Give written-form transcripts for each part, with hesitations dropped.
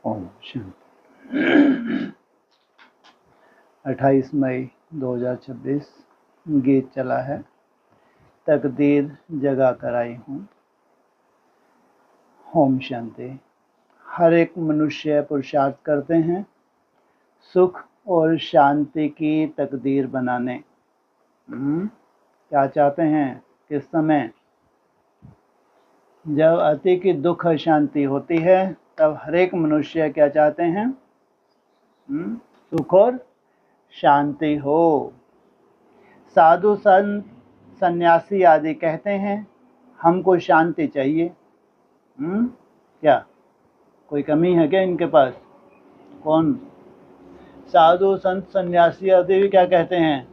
ओम शांति। 28 मई 2026 गीत चला है, तकदीर जगा कर आई हूँ। ओम शांति। हर एक मनुष्य पुरुषार्थ करते हैं सुख और शांति की तकदीर बनाने। क्या चाहते हैं? किस समय? जब अति की दुख शांति होती है तब हर एक मनुष्य क्या चाहते हैं? सुख और शांति हो। साधु संत सन्यासी आदि कहते हैं हमको शांति चाहिए। क्या कोई कमी है क्या इनके पास? कौन? साधु संत सन्यासी आदि भी क्या कहते हैं?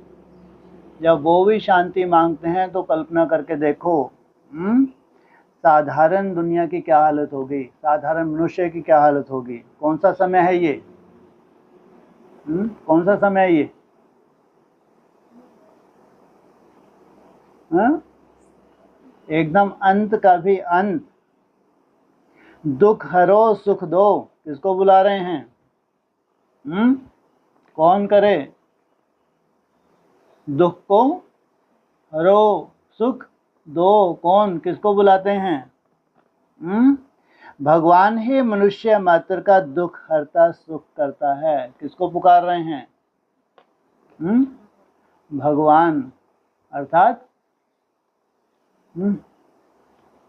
जब वो भी शांति मांगते हैं तो कल्पना करके देखो साधारण दुनिया की क्या हालत होगी, साधारण मनुष्य की क्या हालत होगी। कौन सा समय है ये? कौन सा समय है ये? एकदम अंत का भी अंत। दुख हरो सुख दो, किसको बुला रहे हैं? कौन करे? दुख को हरो सुख दो, कौन? किसको बुलाते हैं? भगवान ही मनुष्य मात्र का दुख हरता सुख करता है। किसको पुकार रहे हैं? भगवान, अर्थात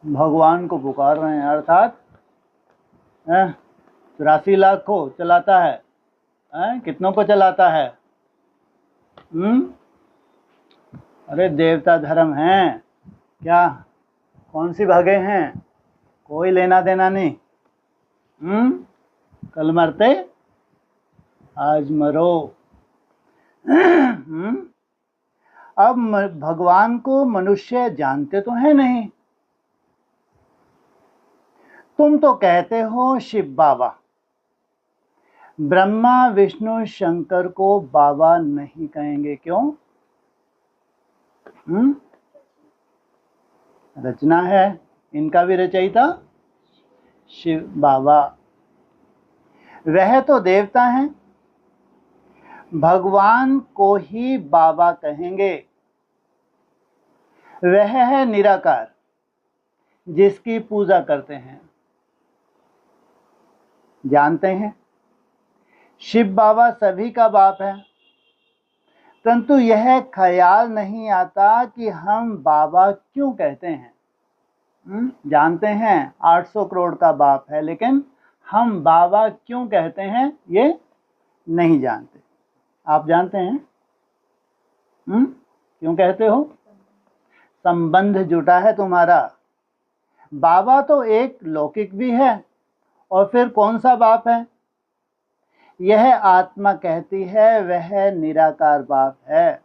भगवान को पुकार रहे हैं, अर्थात 83 लाख को चलाता है। कितनों को चलाता है? अरे देवता धर्म है क्या? कौन सी भागे हैं? कोई लेना देना नहीं। कल मरते आज मरो। अब भगवान को मनुष्य जानते तो है नहीं। तुम तो कहते हो शिव बाबा, ब्रह्मा विष्णु शंकर को बाबा नहीं कहेंगे, क्यों? रचना है, इनका भी रचयिता शिव बाबा। वह तो देवता हैं, भगवान को ही बाबा कहेंगे। वह है निराकार जिसकी पूजा करते हैं। जानते हैं शिव बाबा सभी का बाप है, परंतु यह ख्याल नहीं आता कि हम बाबा क्यों कहते हैं। जानते हैं 800 करोड़ का बाप है, लेकिन हम बाबा क्यों कहते हैं ये नहीं जानते। आप जानते हैं? क्यों कहते हो? संबंध जुटा है तुम्हारा। बाबा तो एक लौकिक भी है, और फिर कौन सा बाप है? यह आत्मा कहती है वह निराकार बाप है।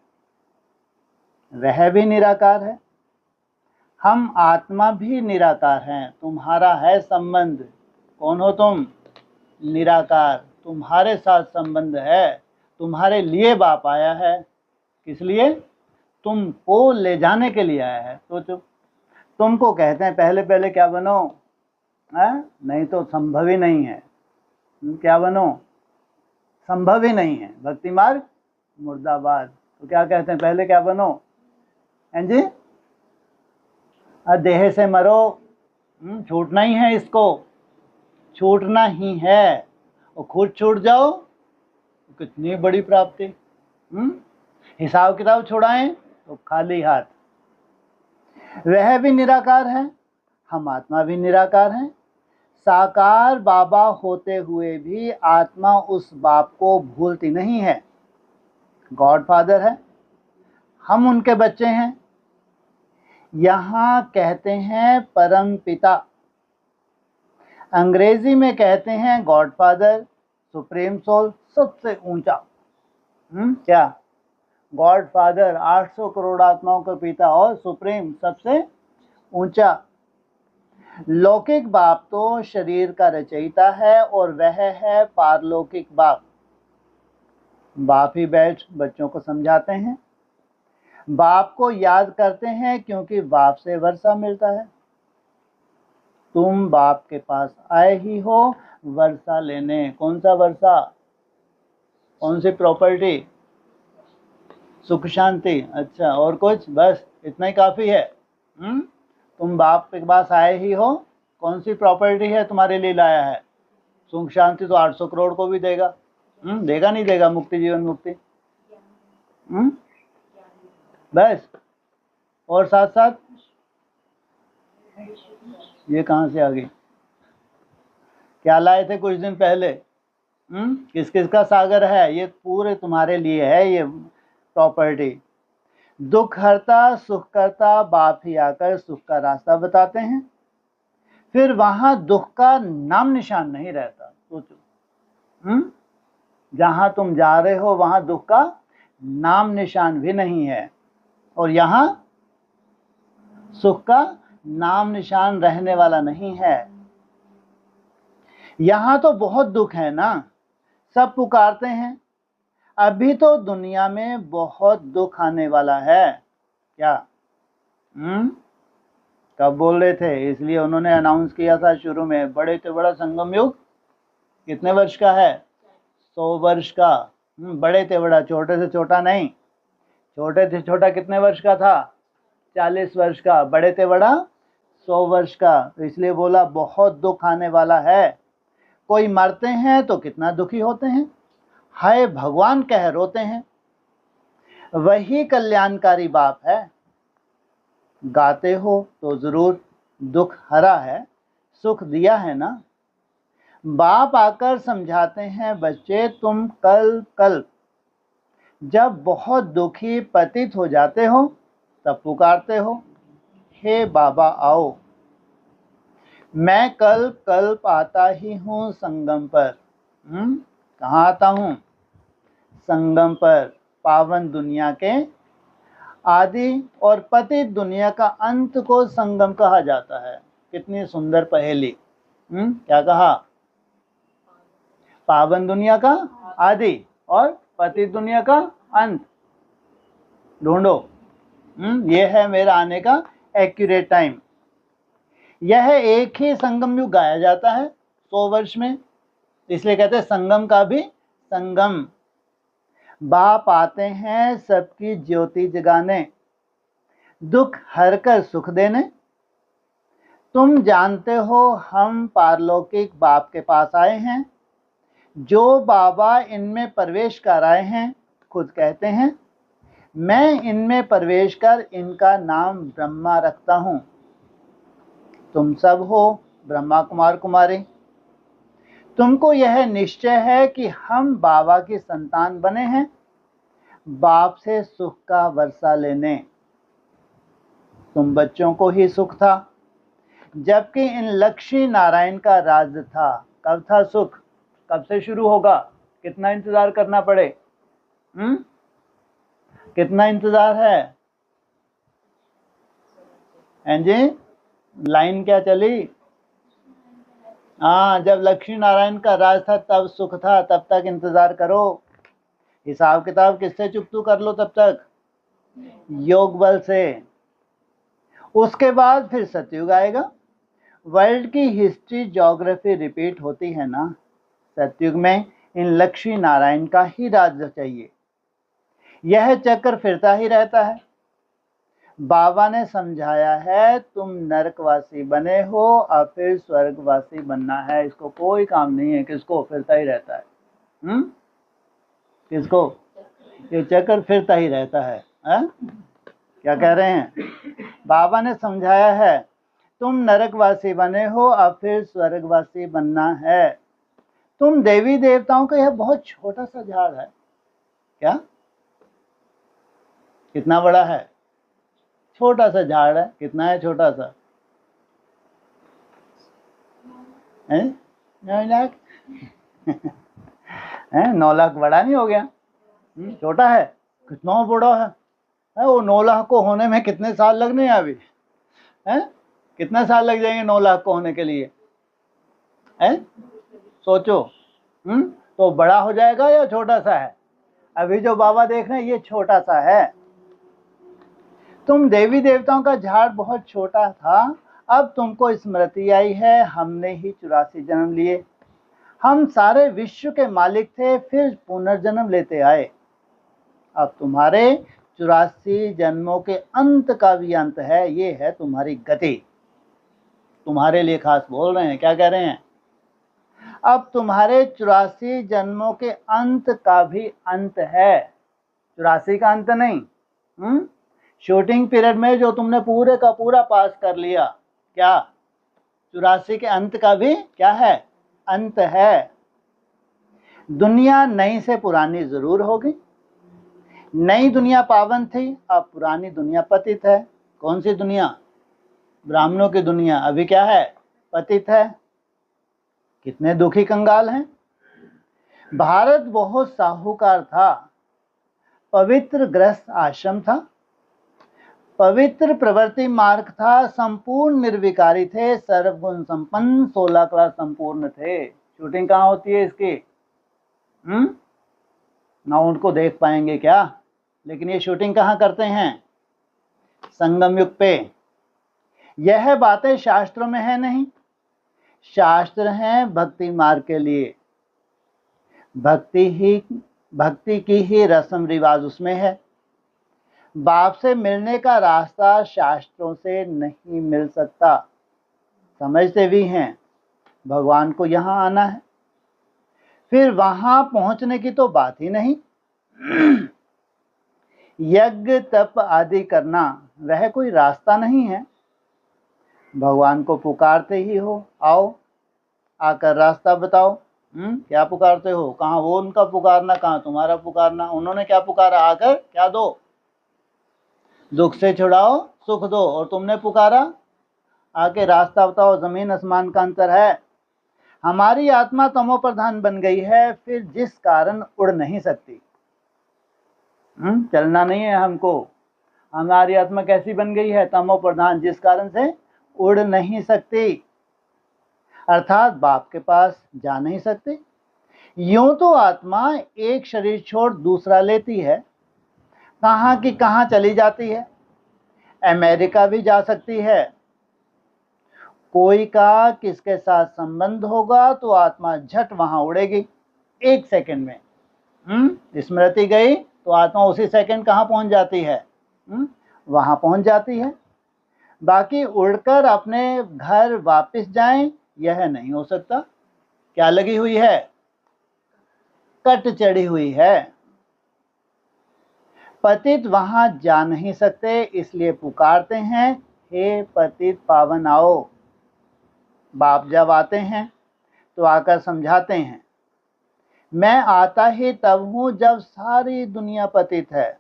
वह भी निराकार है, हम आत्मा भी निराकार हैं। तुम्हारा है संबंध। कौन हो तुम? निराकार। तुम्हारे साथ संबंध है, तुम्हारे लिए बाप आया है। किस लिए? तुमको ले जाने के लिए आया है। तो तुमको कहते हैं पहले पहले क्या बनो? नहीं तो संभव ही नहीं है। क्या बनो? संभव ही नहीं है। भक्ति मार्ग मुर्दाबाद। तो क्या कहते हैं पहले क्या बनो? जी, देह से मरो। छूटना ही है, इसको छूटना ही है। और खुद छूट जाओ कितनी बड़ी प्राप्ति। हिसाब किताब छुड़ाएं तो खाली हाथ। वह भी निराकार है, हम आत्मा भी निराकार हैं। साकार बाबा होते हुए भी आत्मा उस बाप को भूलती नहीं है। गॉड फादर है, हम उनके बच्चे हैं। यहाँ कहते हैं परम पिता, अंग्रेजी में कहते हैं गॉड फादर, सुप्रीम सोल, सबसे ऊंचा। क्या? गॉड फादर 800 करोड़ आत्माओं का पिता, और सुप्रीम सबसे ऊंचा। लौकिक बाप तो शरीर का रचयिता है, और वह है पारलौकिक बाप। बाप ही बैठ बच्चों को समझाते हैं। बाप को याद करते हैं क्योंकि बाप से वर्षा मिलता है। तुम बाप के पास आए ही हो, वर्षा लेने। कौन सा वर्षा? कौन सी प्रॉपर्टी? सुख शांति। अच्छा, और कुछ? बस इतना ही काफी है? तुम बाप के पास आए ही हो, कौन सी प्रॉपर्टी है तुम्हारे लिए लाया है? सुख शांति तो 800 करोड़ को भी देगा। देगा नहीं देगा? मुक्ति, जीवन मुक्ति। बस, और साथ साथ ये कहाँ से आ गई? क्या लाए थे कुछ दिन पहले? किस किस का सागर है? ये पूरे तुम्हारे लिए है ये प्रॉपर्टी। दुख हरता सुख करता बाप ही आकर सुख का रास्ता बताते हैं, फिर वहां दुख का नाम निशान नहीं रहता। सोचो, जहां तुम जा रहे हो वहां दुख का नाम निशान भी नहीं है, और यहां सुख का नाम निशान रहने वाला नहीं है। यहां तो बहुत दुख है ना, सब पुकारते हैं। अभी तो दुनिया में बहुत दुख आने वाला है। क्या? कब बोल रहे थे? इसलिए उन्होंने अनाउंस किया था शुरू में, बड़े से बड़ा संगम युग कितने वर्ष का है? 100 वर्ष का। बड़े से बड़ा, छोटे से छोटा नहीं। छोटे से छोटा कितने वर्ष का था? 40 वर्ष का। बड़े से बड़ा 100 वर्ष का। तो इसलिए बोला बहुत दुख आने वाला है। कोई मरते हैं तो कितना दुखी होते हैं, हाय भगवान कह रोते हैं। वही कल्याणकारी बाप है। गाते हो तो जरूर दुख हरा है, सुख दिया है ना। बाप आकर समझाते हैं, बच्चे तुम कल्प जब बहुत दुखी पतित हो जाते हो तब पुकारते हो, हे बाबा आओ। मैं कल्प आता ही हूँ संगम पर। कहाँ आता हूँ? संगम पर। पावन दुनिया के आदि और पतित दुनिया का अंत को संगम कहा जाता है। कितनी सुंदर पहेली। क्या कहा? पावन दुनिया का आदि और पतित दुनिया का अंत। ढूंढो। ये है मेरा आने का एक्यूरेट टाइम। यह एक ही संगम युग गाया जाता है 100 वर्ष में, इसलिए कहते हैं संगम का भी संगम। बाप आते हैं सबकी ज्योति जगाने, दुख हर कर सुख देने। तुम जानते हो हम पारलौकिक बाप के पास आए हैं, जो बाबा इनमें प्रवेश कराए हैं। खुद कहते हैं, मैं इनमें प्रवेश कर इनका नाम ब्रह्मा रखता हूँ। तुम सब हो ब्रह्मा कुमार कुमारी। तुमको यह निश्चय है कि हम बाबा की संतान बने हैं, बाप से सुख का वर्षा लेने। तुम बच्चों को ही सुख था, जबकि इन लक्ष्मी नारायण का राज था। कब था सुख? कब से शुरू होगा? कितना इंतजार करना पड़े? कितना इंतजार है? जी लाइन क्या चली? हाँ, जब लक्ष्मी नारायण का राज था तब सुख था, तब तक इंतजार करो। हिसाब किताब किससे चुकतू कर लो तब तक? योग बल से। उसके बाद फिर सतयुग आएगा। वर्ल्ड की हिस्ट्री ज्योग्राफी रिपीट होती है ना। सतयुग में इन लक्ष्मी नारायण का ही राज चाहिए। यह चक्र फिरता ही रहता है। बाबा ने समझाया है, तुम नरकवासी बने हो, अब फिर स्वर्गवासी बनना है। इसको कोई काम नहीं है। किसको? फिरता ही रहता है। किसको? ये चक्र फिरता ही रहता है। क्या कह रहे हैं? बाबा ने समझाया है, तुम नरकवासी बने हो, अब फिर स्वर्गवासी बनना है। तुम देवी देवताओं का यह बहुत छोटा सा झाड़ है। क्या? कितना बड़ा है? छोटा सा झाड़ है। कितना है छोटा सा? 9 लाख। 9 लाख बड़ा नहीं हो गया? छोटा है। कितना बड़ा है? वो 9 लाख को होने में कितने साल लगने हैं अभी? कितने साल लग जाएंगे 9 लाख को होने के लिए? सोचो। तो बड़ा हो जाएगा या छोटा सा है? अभी जो बाबा देख रहे हैं ये छोटा सा है। तुम देवी देवताओं का झाड़ बहुत छोटा था, अब तुमको स्मृति आई है, हमने ही 84 जन्म लिए। हम सारे विश्व के मालिक थे, फिर पुनर्जन्म लेते आए। अब तुम्हारे 84 जन्मों के अंत का भी अंत है, ये है तुम्हारी गति। तुम्हारे लिए खास बोल रहे हैं, क्या कह रहे हैं? अब तुम्हारे 84 जन्मों के अंत का भी अंत है, 84 का अंत नहीं। शूटिंग पीरियड में जो तुमने पूरे का पूरा पास कर लिया, क्या 84 के अंत का भी क्या है? अंत है। दुनिया नई से पुरानी जरूर होगी। नई दुनिया पावन थी, अब पुरानी दुनिया पतित है। कौन सी दुनिया? ब्राह्मणों की दुनिया अभी क्या है? पतित है। कितने दुखी कंगाल हैं। भारत बहुत साहूकार था, पवित्र गृहस्थ आश्रम था, पवित्र प्रवृत्ति मार्ग था, संपूर्ण निर्विकारी थे, सर्वगुण संपन्न, 16 क्लास संपूर्ण थे। शूटिंग कहाँ होती है इसकी? ना उनको देख पाएंगे क्या? लेकिन ये शूटिंग कहाँ करते हैं? संगम युग पे। यह बातें शास्त्रों में है नहीं, शास्त्र हैं भक्ति मार्ग के लिए। भक्ति की ही रस्म रिवाज उसमें है। बाप से मिलने का रास्ता शास्त्रों से नहीं मिल सकता। समझते भी हैं भगवान को यहाँ आना है, फिर वहां पहुंचने की तो बात ही नहीं। यज्ञ तप आदि करना वह कोई रास्ता नहीं है। भगवान को पुकारते ही हो, आओ आकर रास्ता बताओ। क्या पुकारते हो? कहाँ वो उनका पुकारना, कहाँ तुम्हारा पुकारना? उन्होंने क्या पुकारा? आकर क्या दो? दुख से छुड़ाओ, सुख दो। और तुमने पुकारा आके रास्ता बताओ। जमीन आसमान का अंतर है। हमारी आत्मा तमो प्रधान बन गई है, फिर जिस कारण उड़ नहीं सकती। चलना नहीं है हमको। हमारी आत्मा कैसी बन गई है? तमो प्रधान, जिस कारण से उड़ नहीं सकती, अर्थात बाप के पास जा नहीं सकती। यूं तो आत्मा एक शरीर छोड़ दूसरा लेती है, कहाँ की कहाँ चली जाती है। अमेरिका भी जा सकती है। कोई का किसके साथ संबंध होगा तो आत्मा झट वहां उड़ेगी, 1 सेकंड में। स्मृति गई तो आत्मा उसी सेकंड कहाँ पहुंच जाती है? वहां पहुंच जाती है। बाकी उड़कर अपने घर वापस जाएं, यह नहीं हो सकता। क्या लगी हुई है? कट चढ़ी हुई है। पतित वहां जा नहीं सकते, इसलिए पुकारते हैं, हे पतित पावन आओ। बाप जब आते हैं तो आकर समझाते हैं, मैं आता ही तब हूं जब सारी दुनिया पतित है।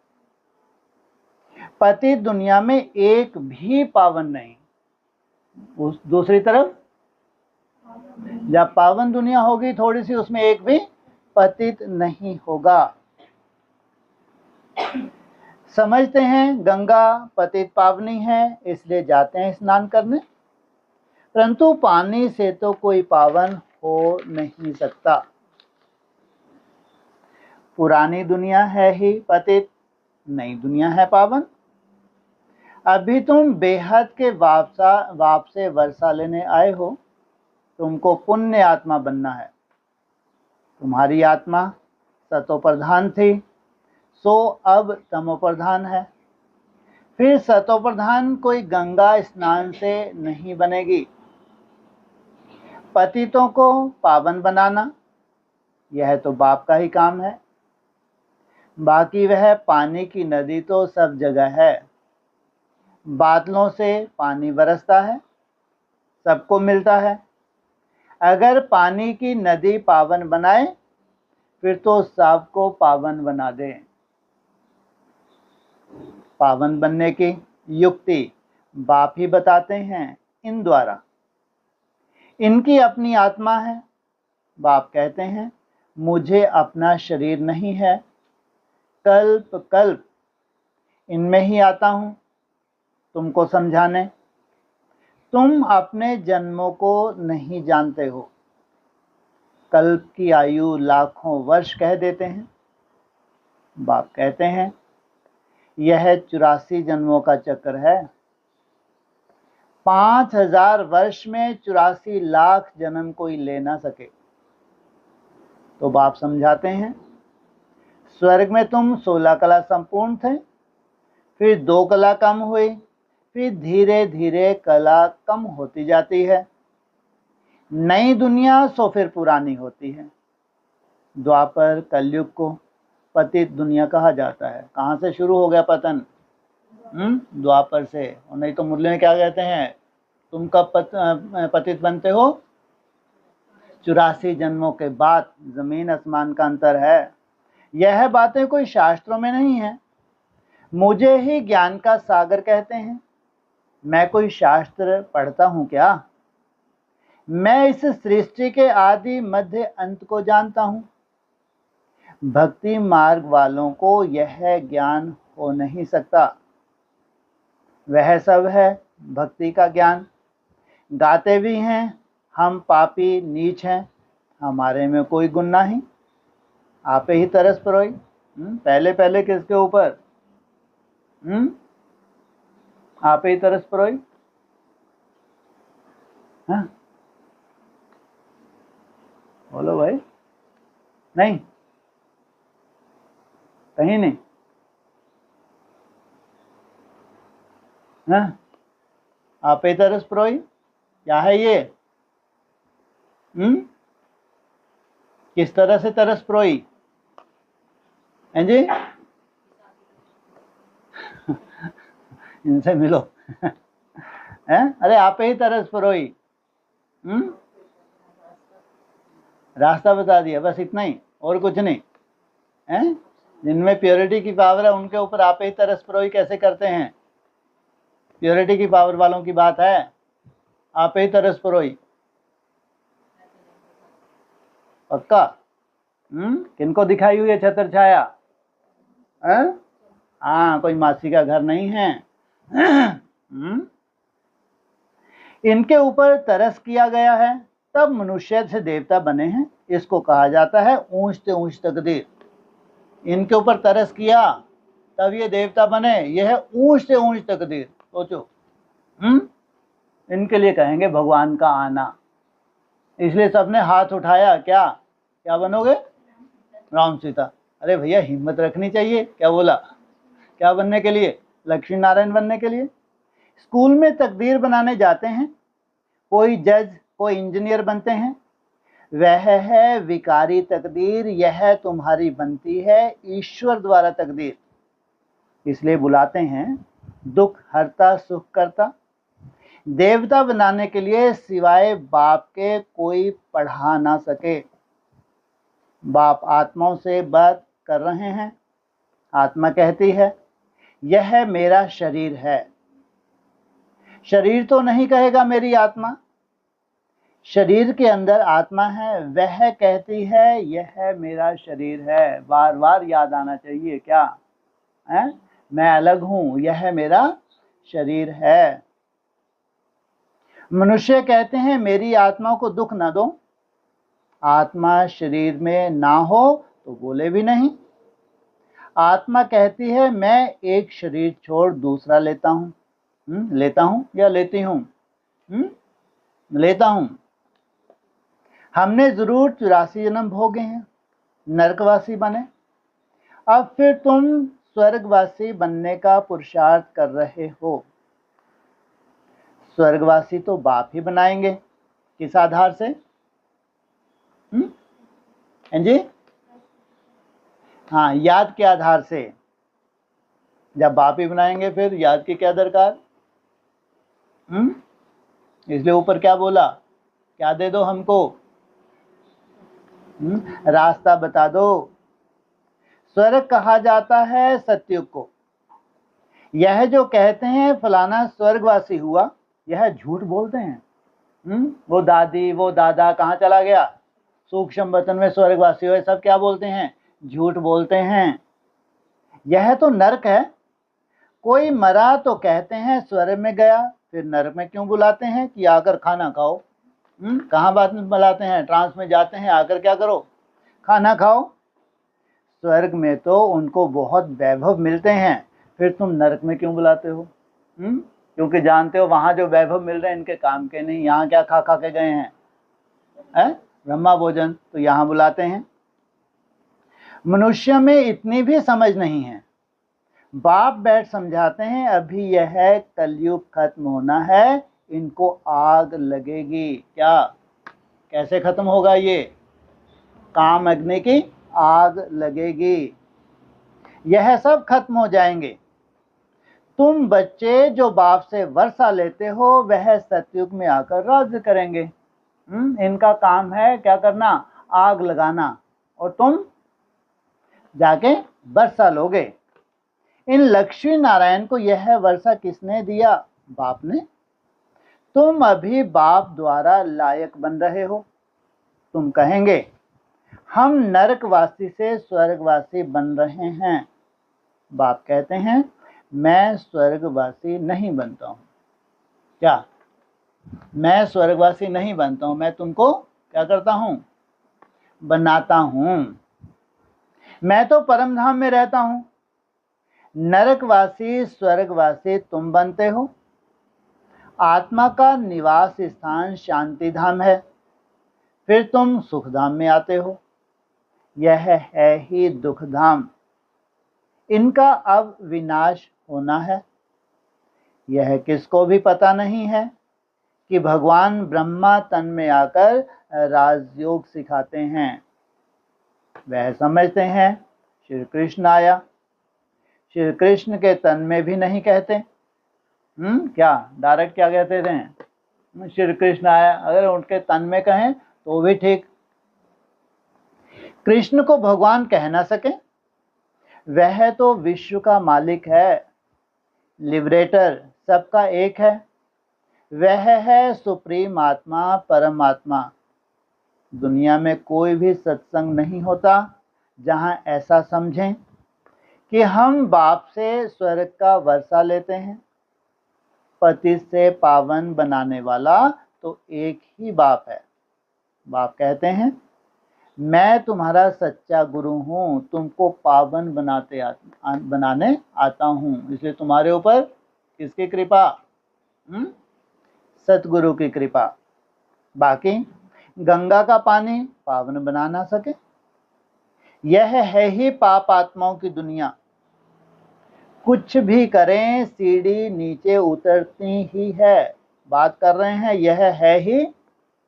पतित दुनिया में एक भी पावन नहीं। उस दूसरी तरफ जब पावन दुनिया होगी थोड़ी सी, उसमें एक भी पतित नहीं होगा। समझते हैं गंगा पतित पावनी है, इसलिए जाते हैं स्नान करने, परंतु पानी से तो कोई पावन हो नहीं सकता। पुरानी दुनिया है ही पतित, नई दुनिया है पावन। अभी तुम बेहद के वाप से वर्षा लेने आए हो, तुमको पुण्य आत्मा बनना है। तुम्हारी आत्मा सतो प्रधान थी, सो अब तमो प्रधान है। फिर सतो प्रधान कोई गंगा स्नान से नहीं बनेगी। पतितों को पावन बनाना यह तो बाप का ही काम है। बाकी वह पानी की नदी तो सब जगह है। बादलों से पानी बरसता है, सबको मिलता है। अगर पानी की नदी पावन बनाए, फिर तो सबको पावन बना दे। पावन बनने की युक्ति बाप ही बताते हैं इन द्वारा। इनकी अपनी आत्मा है। बाप कहते हैं, मुझे अपना शरीर नहीं है, कल्प कल्प इनमें ही आता हूं तुमको समझाने। तुम अपने जन्मों को नहीं जानते हो। कल्प की आयु लाखों वर्ष कह देते हैं। बाप कहते हैं, यह 84 जन्मों का चक्र है। 5000 वर्ष में 84 लाख जन्म कोई ले ना सके। तो बाप समझाते हैं, स्वर्ग में तुम 16 कला संपूर्ण थे, फिर 2 कला कम हुई, फिर धीरे धीरे कला कम होती जाती है। नई दुनिया सो फिर पुरानी होती है। द्वापर कलयुग को पतित दुनिया कहा जाता है। कहाँ से शुरू हो गया पतन? द्वापर से। और नहीं तो मुरली में क्या कहते हैं, तुम कब पतित बनते हो? 84 जन्मों के बाद। जमीन आसमान का अंतर है। यह बातें कोई शास्त्रों में नहीं है। मुझे ही ज्ञान का सागर कहते हैं। मैं कोई शास्त्र पढ़ता हूँ क्या? मैं इस सृष्टि के आदि मध्य अंत को जानता हूँ। भक्ति मार्ग वालों को यह ज्ञान हो नहीं सकता। वह सब है भक्ति का ज्ञान। गाते भी हैं हम पापी नीच हैं, हमारे में कोई गुण नहीं, आपे ही तरस परोई। पहले पहले किसके ऊपर? आपे ही तरस परोई। हाँ बोलो भाई। नहीं, कहीं नहीं। हाँ, आपे ही तरस परोई। क्या है ये? किस तरह से तरस परोई? हैं जी? इनसे मिलो। हैं? अरे आपे ही तरस परोई। रास्ता बता दिया, बस इतना ही, और कुछ नहीं है। जिनमें प्योरिटी की पावर है उनके ऊपर आपे ही तरस परोई कैसे करते हैं? प्योरिटी की पावर वालों की बात है। आपे ही तरस परोई पक्का। किनको दिखाई हुई है छत्र छाया? हाँ, कोई मासी का घर नहीं है। इनके ऊपर तरस किया गया है, तब मनुष्य से देवता बने हैं। इसको कहा जाता है ऊंच से ऊंच तकदीर। इनके ऊपर तरस किया तब ये देवता बने, यह है ऊंच से ऊंच तकदीर। सोचो। इनके लिए कहेंगे भगवान का आना। इसलिए सबने हाथ उठाया। क्या क्या बनोगे? राम सीता। अरे भैया हिम्मत रखनी चाहिए। क्या बोला? क्या बनने के लिए? लक्ष्मी नारायण बनने के लिए। स्कूल में तकदीर बनाने जाते हैं, कोई जज कोई इंजीनियर बनते हैं। वह है विकारी तकदीर, यह तुम्हारी बनती है ईश्वर द्वारा तकदीर। इसलिए बुलाते हैं दुख हरता सुख करता। देवता बनाने के लिए सिवाय बाप के कोई पढ़ा ना सके। बाप आत्माओं से बात कर रहे हैं। आत्मा कहती है यह मेरा शरीर है। शरीर तो नहीं कहेगा मेरी आत्मा। शरीर के अंदर आत्मा है, वह कहती है यह मेरा शरीर है। बार बार याद आना चाहिए। क्या है? मैं अलग हूं, यह मेरा शरीर है। मनुष्य कहते हैं मेरी आत्मा को दुख न दो। आत्मा शरीर में ना हो तो बोले भी नहीं। आत्मा कहती है मैं एक शरीर छोड़ दूसरा लेता हूं। लेता हूं या लेती हूं? लेता हूं। हमने जरूर 84 जन्म भोगे हैं, नरकवासी बने। अब फिर तुम स्वर्गवासी बनने का पुरुषार्थ कर रहे हो। स्वर्गवासी तो बाप ही बनाएंगे। किस आधार से? जी हाँ, याद के आधार से। जब बाप ही बनाएंगे फिर याद की क्या दरकार? इसलिए ऊपर क्या बोला? क्या दे दो हमको? रास्ता बता दो। स्वर्ग कहा जाता है सतयुग को। यह जो कहते हैं फलाना स्वर्गवासी हुआ, यह झूठ बोलते हैं। वो दादी वो दादा कहाँ चला गया? सूक्ष्म वतन में स्वर्गवासी हुए। सब क्या बोलते हैं? झूठ बोलते हैं। यह तो नरक है। कोई मरा तो कहते हैं स्वर्ग में गया, फिर नरक में क्यों बुलाते हैं कि आकर खाना खाओ? कहाँ बात में बुलाते हैं? ट्रांस में जाते हैं, आकर क्या करो? खाना खाओ। स्वर्ग में तो उनको बहुत वैभव मिलते हैं, फिर तुम नरक में क्यों बुलाते हो? क्योंकि जानते हो वहां जो वैभव मिल रहे हैं इनके काम के नहीं। यहाँ क्या खा खा के गए हैं? ब्रह्मा भोजन, तो यहाँ बुलाते हैं। मनुष्य में इतनी भी समझ नहीं है। बाप बैठ समझाते हैं, अभी यह कलयुग खत्म होना है, इनको आग लगेगी। क्या, कैसे खत्म होगा ये? काम अग्नि की आग लगेगी, यह सब खत्म हो जाएंगे। तुम बच्चे जो बाप से वर्षा लेते हो, वह सतयुग में आकर राज्य करेंगे। इनका काम है क्या करना? आग लगाना, और तुम जाके वर्षा लोगे। इन लक्ष्मी नारायण को यह वर्षा किसने दिया? बाप ने। तुम अभी बाप द्वारा लायक बन रहे हो। तुम कहेंगे हम नरकवासी से स्वर्गवासी बन रहे हैं। बाप कहते हैं मैं स्वर्गवासी नहीं बनता हूं। क्या? मैं स्वर्गवासी नहीं बनता हूं, मैं तुमको क्या करता हूं? बनाता हूं। मैं तो परम धाम में रहता हूं। नरकवासी स्वर्गवासी तुम बनते हो। आत्मा का निवास स्थान शांति धाम है, फिर तुम सुख धाम में आते हो। यह है ही दुख धाम। इनका अब विनाश होना है। यह किसको भी पता नहीं है कि भगवान ब्रह्मा तन में आकर राजयोग सिखाते हैं। वह समझते हैं श्री कृष्ण आया। श्री कृष्ण के तन में भी नहीं कहते। क्या डायरेक्ट क्या कहते थे? श्री कृष्ण आया। अगर उनके तन में कहें तो भी ठीक। कृष्ण को भगवान कह ना सके। वह तो विश्व का मालिक है, लिबरेटर, सबका एक है। वह है सुप्रीम आत्मा, परमात्मा। दुनिया में कोई भी सत्संग नहीं होता जहां ऐसा समझें कि हम बाप से स्वर्ग का वर्षा लेते हैं। पति से पावन बनाने वाला तो एक ही बाप है। बाप कहते हैं मैं तुम्हारा सच्चा गुरु हूं, तुमको पावन बनाने आता हूं। इसलिए तुम्हारे ऊपर किसकी कृपा? सतगुरु की कृपा। बाकी गंगा का पानी पावन बना ना सके। यह है ही पाप आत्माओं की दुनिया। कुछ भी करें सीढ़ी नीचे उतरती ही है। बात कर रहे हैं यह है ही,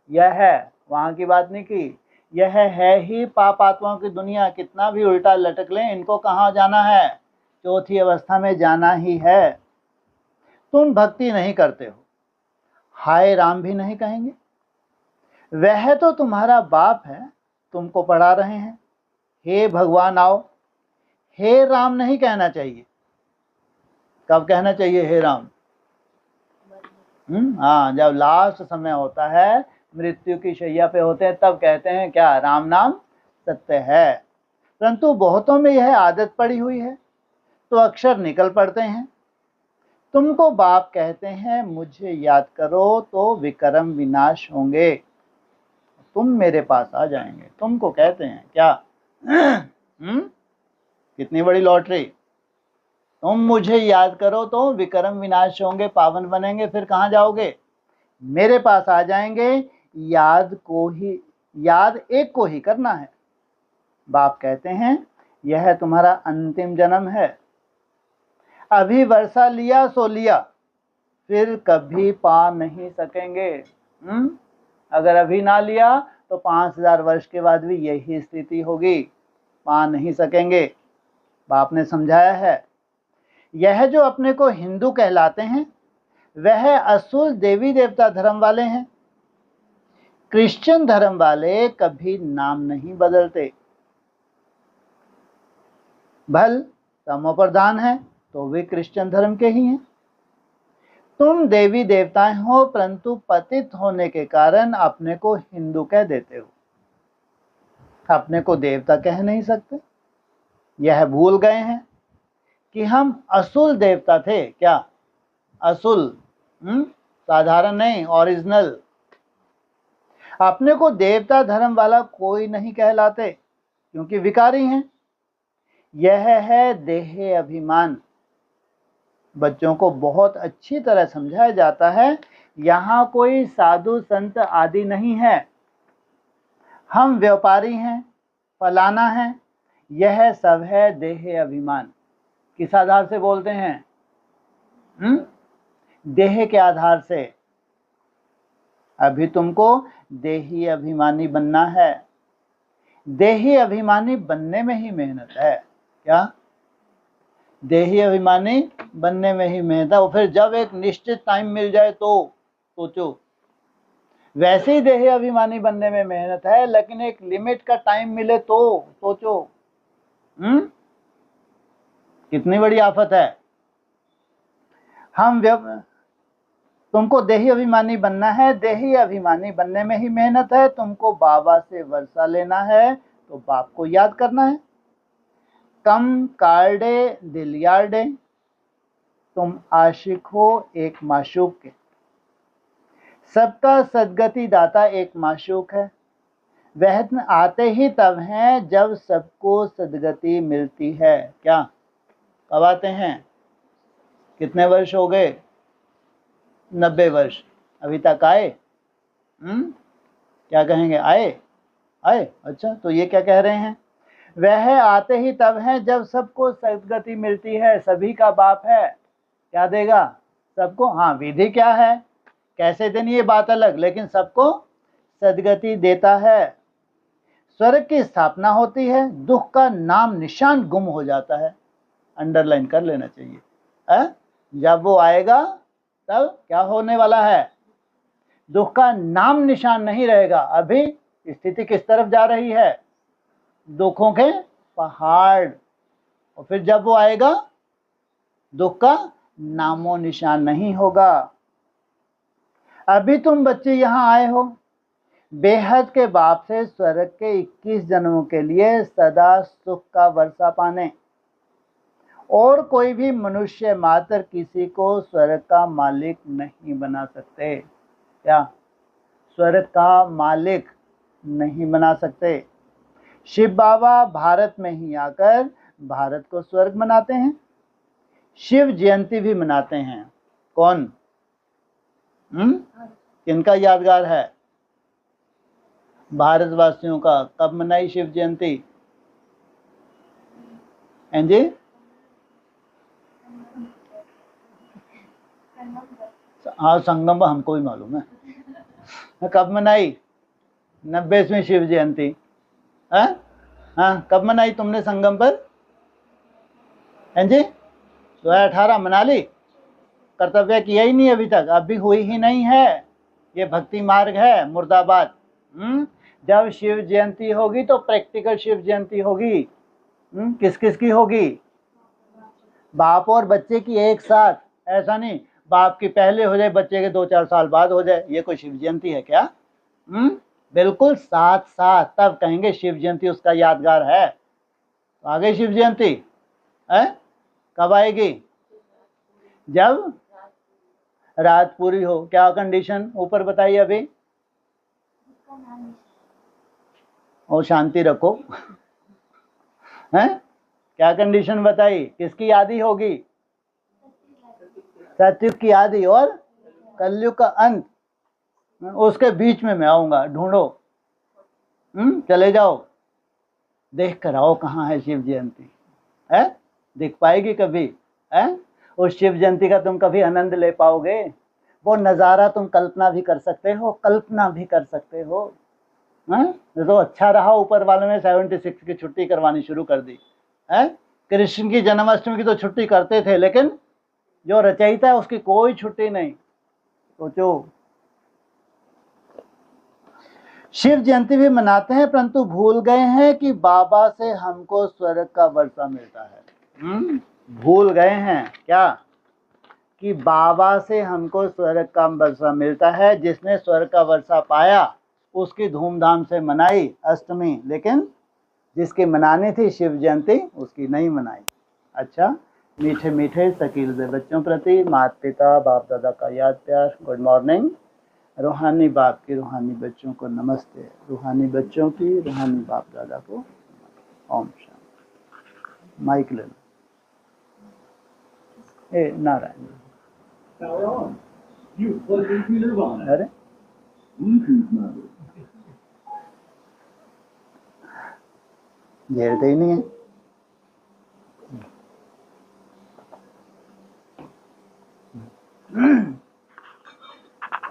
यह है, वहां की बात नहीं की। यह है ही पाप आत्माओं की दुनिया। कितना भी उल्टा लटक लें, इनको कहाँ जाना है? चौथी अवस्था में जाना ही है। तुम भक्ति नहीं करते हो, हाय राम भी नहीं कहेंगे। वह तो तुम्हारा बाप है, तुमको पढ़ा रहे हैं हे भगवान आओ। हे राम नहीं कहना चाहिए। कब कहना चाहिए हे राम? हाँ, जब लास्ट समय होता है, मृत्यु की शैया पे होते हैं, तब कहते हैं क्या? राम नाम सत्य है। परंतु बहुतों में यह आदत पड़ी हुई है तो अक्षर निकल पड़ते हैं। तुमको बाप कहते हैं मुझे याद करो तो विक्रम विनाश होंगे, तुम मेरे पास आ जाएंगे। तुमको कहते हैं क्या? कितनी बड़ी लॉटरी। तुम मुझे याद करो तो विक्रम विनाश होंगे, पावन बनेंगे, फिर कहाँ जाओगे? मेरे पास आ जाएंगे। याद एक को ही करना है। बाप कहते हैं यह तुम्हारा अंतिम जन्म है। अभी वर्षा लिया सो लिया, फिर कभी पा नहीं सकेंगे। अगर अभी ना लिया तो 5000 वर्ष के बाद भी यही स्थिति होगी, पा नहीं सकेंगे। बाप ने समझाया है। यह जो अपने को हिंदू कहलाते हैं, वह असुर देवी देवता धर्म वाले हैं। क्रिश्चियन धर्म वाले कभी नाम नहीं बदलते। भल तमो प्रधान है तो वे क्रिश्चियन धर्म के ही हैं। तुम देवी देवताएं हो, परंतु पतित होने के कारण अपने को हिंदू कह देते हो, अपने को देवता कह नहीं सकते। यह भूल गए हैं कि हम असुल देवता थे। क्या? असुल, साधारण नहीं, ओरिजिनल। अपने को देवता धर्म वाला कोई नहीं कहलाते क्योंकि विकारी हैं। यह है देह अभिमान। बच्चों को बहुत अच्छी तरह समझाया जाता है, यहाँ कोई साधु संत आदि नहीं है। हम व्यापारी हैं, फलाना है, यह सब है देह अभिमान। किस आधार से बोलते हैं? देह के आधार से। अभी तुमको देही अभिमानी बनना है। देही अभिमानी बनने में ही मेहनत है। क्या? देही अभिमानी बनने में ही मेहनत है। और फिर जब एक निश्चित टाइम मिल जाए तो सोचो। वैसे ही देही अभिमानी बनने में मेहनत है, लेकिन एक लिमिट का टाइम मिले तो सोचो। कितनी बड़ी आफत है। तुमको देही अभिमानी बनना है। देही अभिमानी बनने में ही मेहनत है। तुमको बाबा से वर्षा लेना है तो बाप को याद करना है। कम कार्डे दिल यार्डे, तुम आशिक हो एक माशूक के। सबका सदगति दाता एक माशूक है। वह आते ही तब हैं जब सबको सदगति मिलती है। क्या? कब आते हैं? कितने वर्ष हो गए? 90 वर्ष। अभी तक आए? क्या कहेंगे? आए? अच्छा, तो ये क्या कह रहे हैं? वह आते ही तब हैं जब सबको सदगति मिलती है। सभी का बाप है, क्या देगा? सबको। हाँ, विधि क्या है, कैसे देनी, ये बात अलग, लेकिन सबको सदगति देता है। स्वर्ग की स्थापना होती है। दुख का नाम निशान गुम हो जाता है। अंडरलाइन कर लेना चाहिए। जब वो आएगा तब क्या होने वाला है? दुख का नाम निशान नहीं रहेगा। अभी स्थिति किस तरफ जा रही है? दुखों के पहाड़। और फिर जब वो आएगा दुख का नामो निशान नहीं होगा। अभी तुम बच्चे यहाँ आए हो बेहद के बाप से स्वर्ग के 21 जन्मों के लिए सदा सुख का वर्षा पाने। और कोई भी मनुष्य मात्र किसी को स्वर्ग का मालिक नहीं बना सकते। क्या? स्वर्ग का मालिक नहीं बना सकते। शिव बाबा भारत में ही आकर भारत को स्वर्ग बनाते हैं। शिव जयंती भी मनाते हैं। कौन? किनका यादगार है? भारतवासियों का। कब मनाई शिव जयंती? जी, हाँ, संगम हमको भी मालूम है। कब मनाई? 90वीं शिव जयंती। हाँ, कब मनाई तुमने संगम पर? जी, 2018 मना ली। कर्तव्य किया ही नहीं अभी तक। अभी हुई ही नहीं है। ये भक्ति मार्ग है, मुर्दाबाद। जब शिव जयंती होगी तो प्रैक्टिकल शिव जयंती होगी। किस किस की होगी? बाप और बच्चे की एक साथ। ऐसा नहीं बाप की पहले हो जाए, बच्चे के 2-4 साल बाद हो जाए। ये कोई शिव जयंती है क्या? बिल्कुल साथ साथ, तब कहेंगे शिव जयंती उसका यादगार है। तो आ गई शिव जयंती है। कब आएगी? जब रात पूरी हो। क्या कंडीशन ऊपर बताइए अभी? और शांति रखो। हैं? क्या कंडीशन बताई? किसकी यादी होगी? सतयुग की आदि और कलयुग का अंत। उसके बीच में मैं आऊंगा, ढूंढो। चले जाओ, देख कर आओ कहाँ है शिव जयंती। है? दिख पाएगी कभी? है? उस शिव जयंती का तुम कभी आनंद ले पाओगे? वो नज़ारा तुम कल्पना भी कर सकते हो, कल्पना भी कर सकते हो। तो अच्छा रहा ऊपर वाले ने 76 की छुट्टी करवानी शुरू कर दी है। कृष्ण की जन्माष्टमी की तो छुट्टी करते थे, लेकिन जो रचयिता है उसकी कोई छुट्टी नहीं। सोचो। शिव जयंती भी मनाते हैं, परंतु भूल गए हैं कि बाबा से हमको स्वर्ग का वर्षा मिलता है। भूल गए हैं क्या कि बाबा से हमको स्वर्ग का वर्षा मिलता है। जिसने स्वर्ग का वर्षा पाया उसकी धूमधाम से मनाई अष्टमी, लेकिन जिसकी मनानी थी शिव जयंती उसकी नहीं मनाई। अच्छा, मीठे मीठे शकील से बच्चों प्रति माता पिता बाप दादा का याद प्यार। Good morning. रूहानी बाप की रूहानी बच्चों को नमस्ते। रूहानी बच्चों की रूहानी बाप दादा को ओम शांति। माइक ले लो। ए नारायण। अरे घेरते ही नहीं है।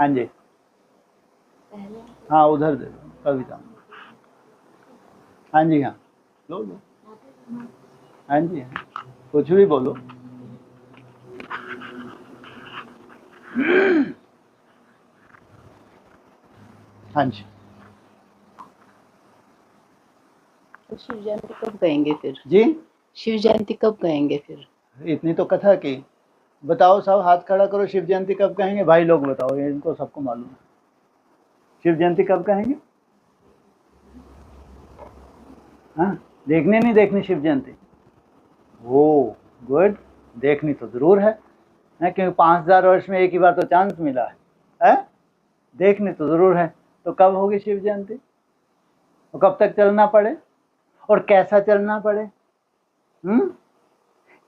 हाँ जी, हाँ उधर दे दो कविता। हाँ जी, हाँ लो लो, हाँ जी, हाँ कुछ भी बोलो। हाँ जी, तो शिव जयंती कब कहेंगे फिर? जी शिव जयंती कब कहेंगे फिर? इतनी तो कथा की। बताओ सब हाथ खड़ा करो, शिव जयंती कब कहेंगे? भाई लोग बताओ, ये इनको सबको मालूम है। शिव जयंती कब कहेंगे? हाँ, देखनी नहीं देखनी शिव जयंती? ओ गुड, देखनी तो जरूर है, क्योंकि 5000 वर्ष में एक ही बार तो चांस मिला है? देखनी तो जरूर है। तो कब होगी शिव जयंती? तो कब तक चलना पड़े और कैसा चलना पड़े?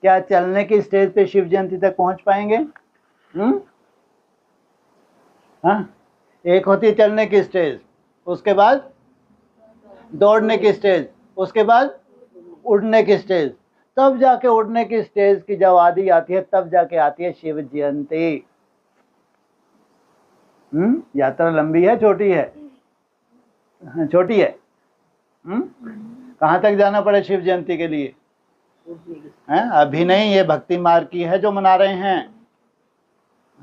क्या चलने की स्टेज पे शिव जयंती तक पहुंच पाएंगे? हाँ, एक होती है चलने की स्टेज, उसके बाद दौड़ने की स्टेज, उसके बाद उड़ने की स्टेज, तब जाके उड़ने की स्टेज की जब आदि आती है तब जाके आती है शिव जयंती। यात्रा लंबी है छोटी है? छोटी है। कहाँ तक जाना पड़े शिव जयंती के लिए? अभी नहीं, ये भक्ति मार्ग की है जो मना रहे हैं,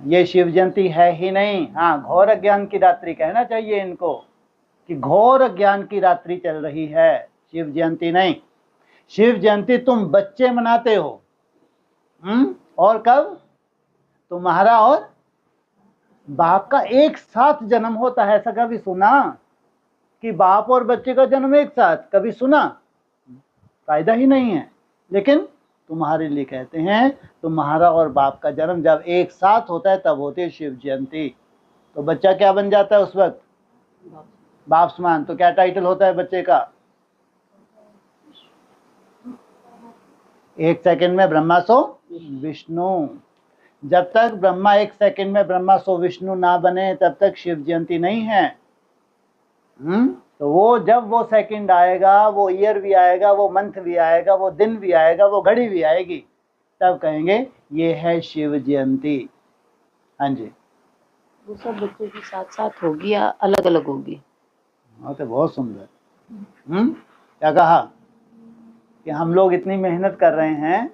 ये शिव जयंती है ही नहीं। हाँ, घोर अज्ञान की रात्रि कहना चाहिए इनको, कि घोर अज्ञान की रात्रि चल रही है, शिव जयंती नहीं। शिव जयंती तुम बच्चे मनाते हो, और कब? तुम्हारा और बाप का एक साथ जन्म होता है। ऐसा कभी सुना कि बाप और बच्चे का जन्म एक साथ? कभी सुना? फायदा ही नहीं है। लेकिन तुम्हारे लिए कहते हैं, तुम्हारा और बाप का जन्म जब एक साथ होता है तब होती है शिव जयंती। तो बच्चा क्या बन जाता है उस वक्त? बाप समान। तो क्या टाइटल होता है बच्चे का? एक सेकंड में ब्रह्मा सो विष्णु। जब तक ब्रह्मा एक सेकंड में ब्रह्मा सो विष्णु ना बने तब तक शिव जयंती नहीं है। तो वो जब वो सेकंड आएगा, वो ईयर भी आएगा, वो मंथ भी आएगा, वो दिन भी आएगा, वो घड़ी भी आएगी, तब कहेंगे ये है शिव जयंती। हाँ जी, वो सब बच्चों के साथ साथ होगी या अलग अलग होगी? हाँ तो बहुत सुंदर। क्या कहा कि हम लोग इतनी मेहनत कर रहे हैं,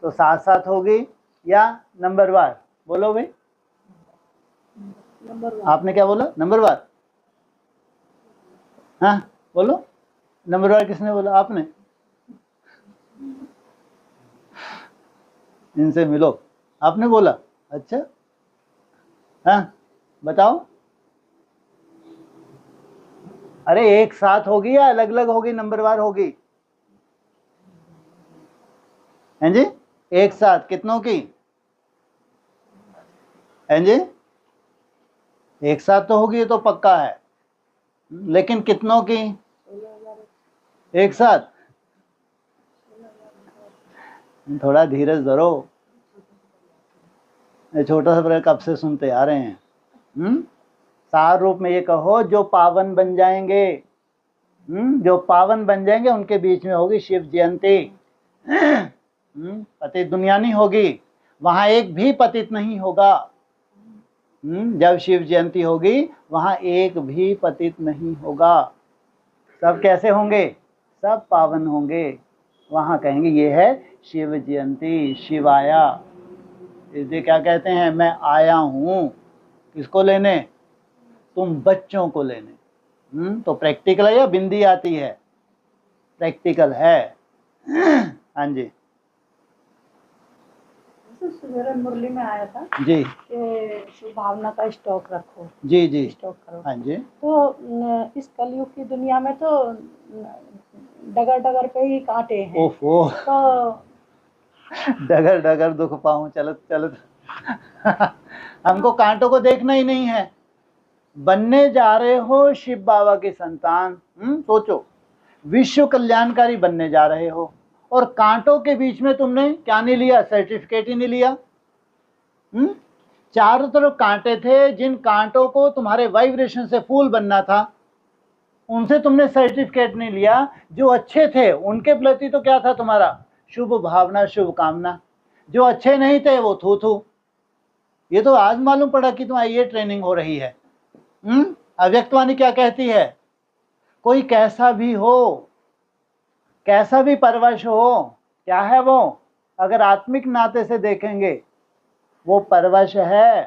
तो साथ साथ होगी या नंबरवार? बोलो भाई, आपने क्या बोला? नंबरवार? हाँ बोलो, नंबरवार किसने बोला? आपने? इनसे मिलो, आपने बोला? अच्छा, हाँ बताओ। अरे एक साथ होगी या अलग अलग होगी नंबरवार होगी? हैं जी? एक साथ कितनों की? हैं जी? एक साथ तो होगी, ये तो पक्का है, लेकिन कितनों की एक साथ? थोड़ा धीरज धरो, छोटा सा प्रकार कब से सुनते आ रहे हैं। सार रूप में ये कहो, जो पावन बन जाएंगे, जो पावन बन जाएंगे उनके बीच में होगी शिव जयंती। पतित दुनिया नहीं होगी, वहां एक भी पतित नहीं होगा। जब शिव जयंती होगी वहां एक भी पतित नहीं होगा। सब कैसे होंगे? सब पावन होंगे। वहां कहेंगे ये है शिव जयंती, शिवाया। इसलिए क्या कहते हैं? मैं आया हूं किसको लेने? तुम बच्चों को लेने। तो प्रैक्टिकल है या बिंदी आती है? प्रैक्टिकल है। हाँ जी, सवेरे मुरली में आया था जी कि शुभ भावना का स्टॉक रखो। जी जी, स्टॉक करो। हाँ जी। तो इस कलयुग की दुनिया में तो डगर डगर पे ही कांटे हैं। ओफो, तो डगर डगर दुख पाऊं चलत चलत। हमको कांटों को देखना ही नहीं है। बनने जा रहे हो शिव बाबा की संतान, सोचो, विश्व कल्याणकारी बनने जा रहे हो, और कांटों के बीच में तुमने क्या नहीं लिया? सर्टिफिकेट ही नहीं लिया। चारों तरफ कांटे थे, जिन कांटों को तुम्हारे वाइब्रेशन से फूल बनना था, उनसे तुमने सर्टिफिकेट नहीं लिया। जो अच्छे थे उनके प्रति तो क्या था तुम्हारा? शुभ भावना, शुभ कामना। जो अच्छे नहीं थे वो थू थू। ये तो आज मालूम पड़ा कि तुम्हारी ये ट्रेनिंग हो रही है। अव्यक्तवाणी क्या कहती है? कोई कैसा भी हो, कैसा भी परवश हो, क्या है वो? अगर आत्मिक नाते से देखेंगे वो परवश है।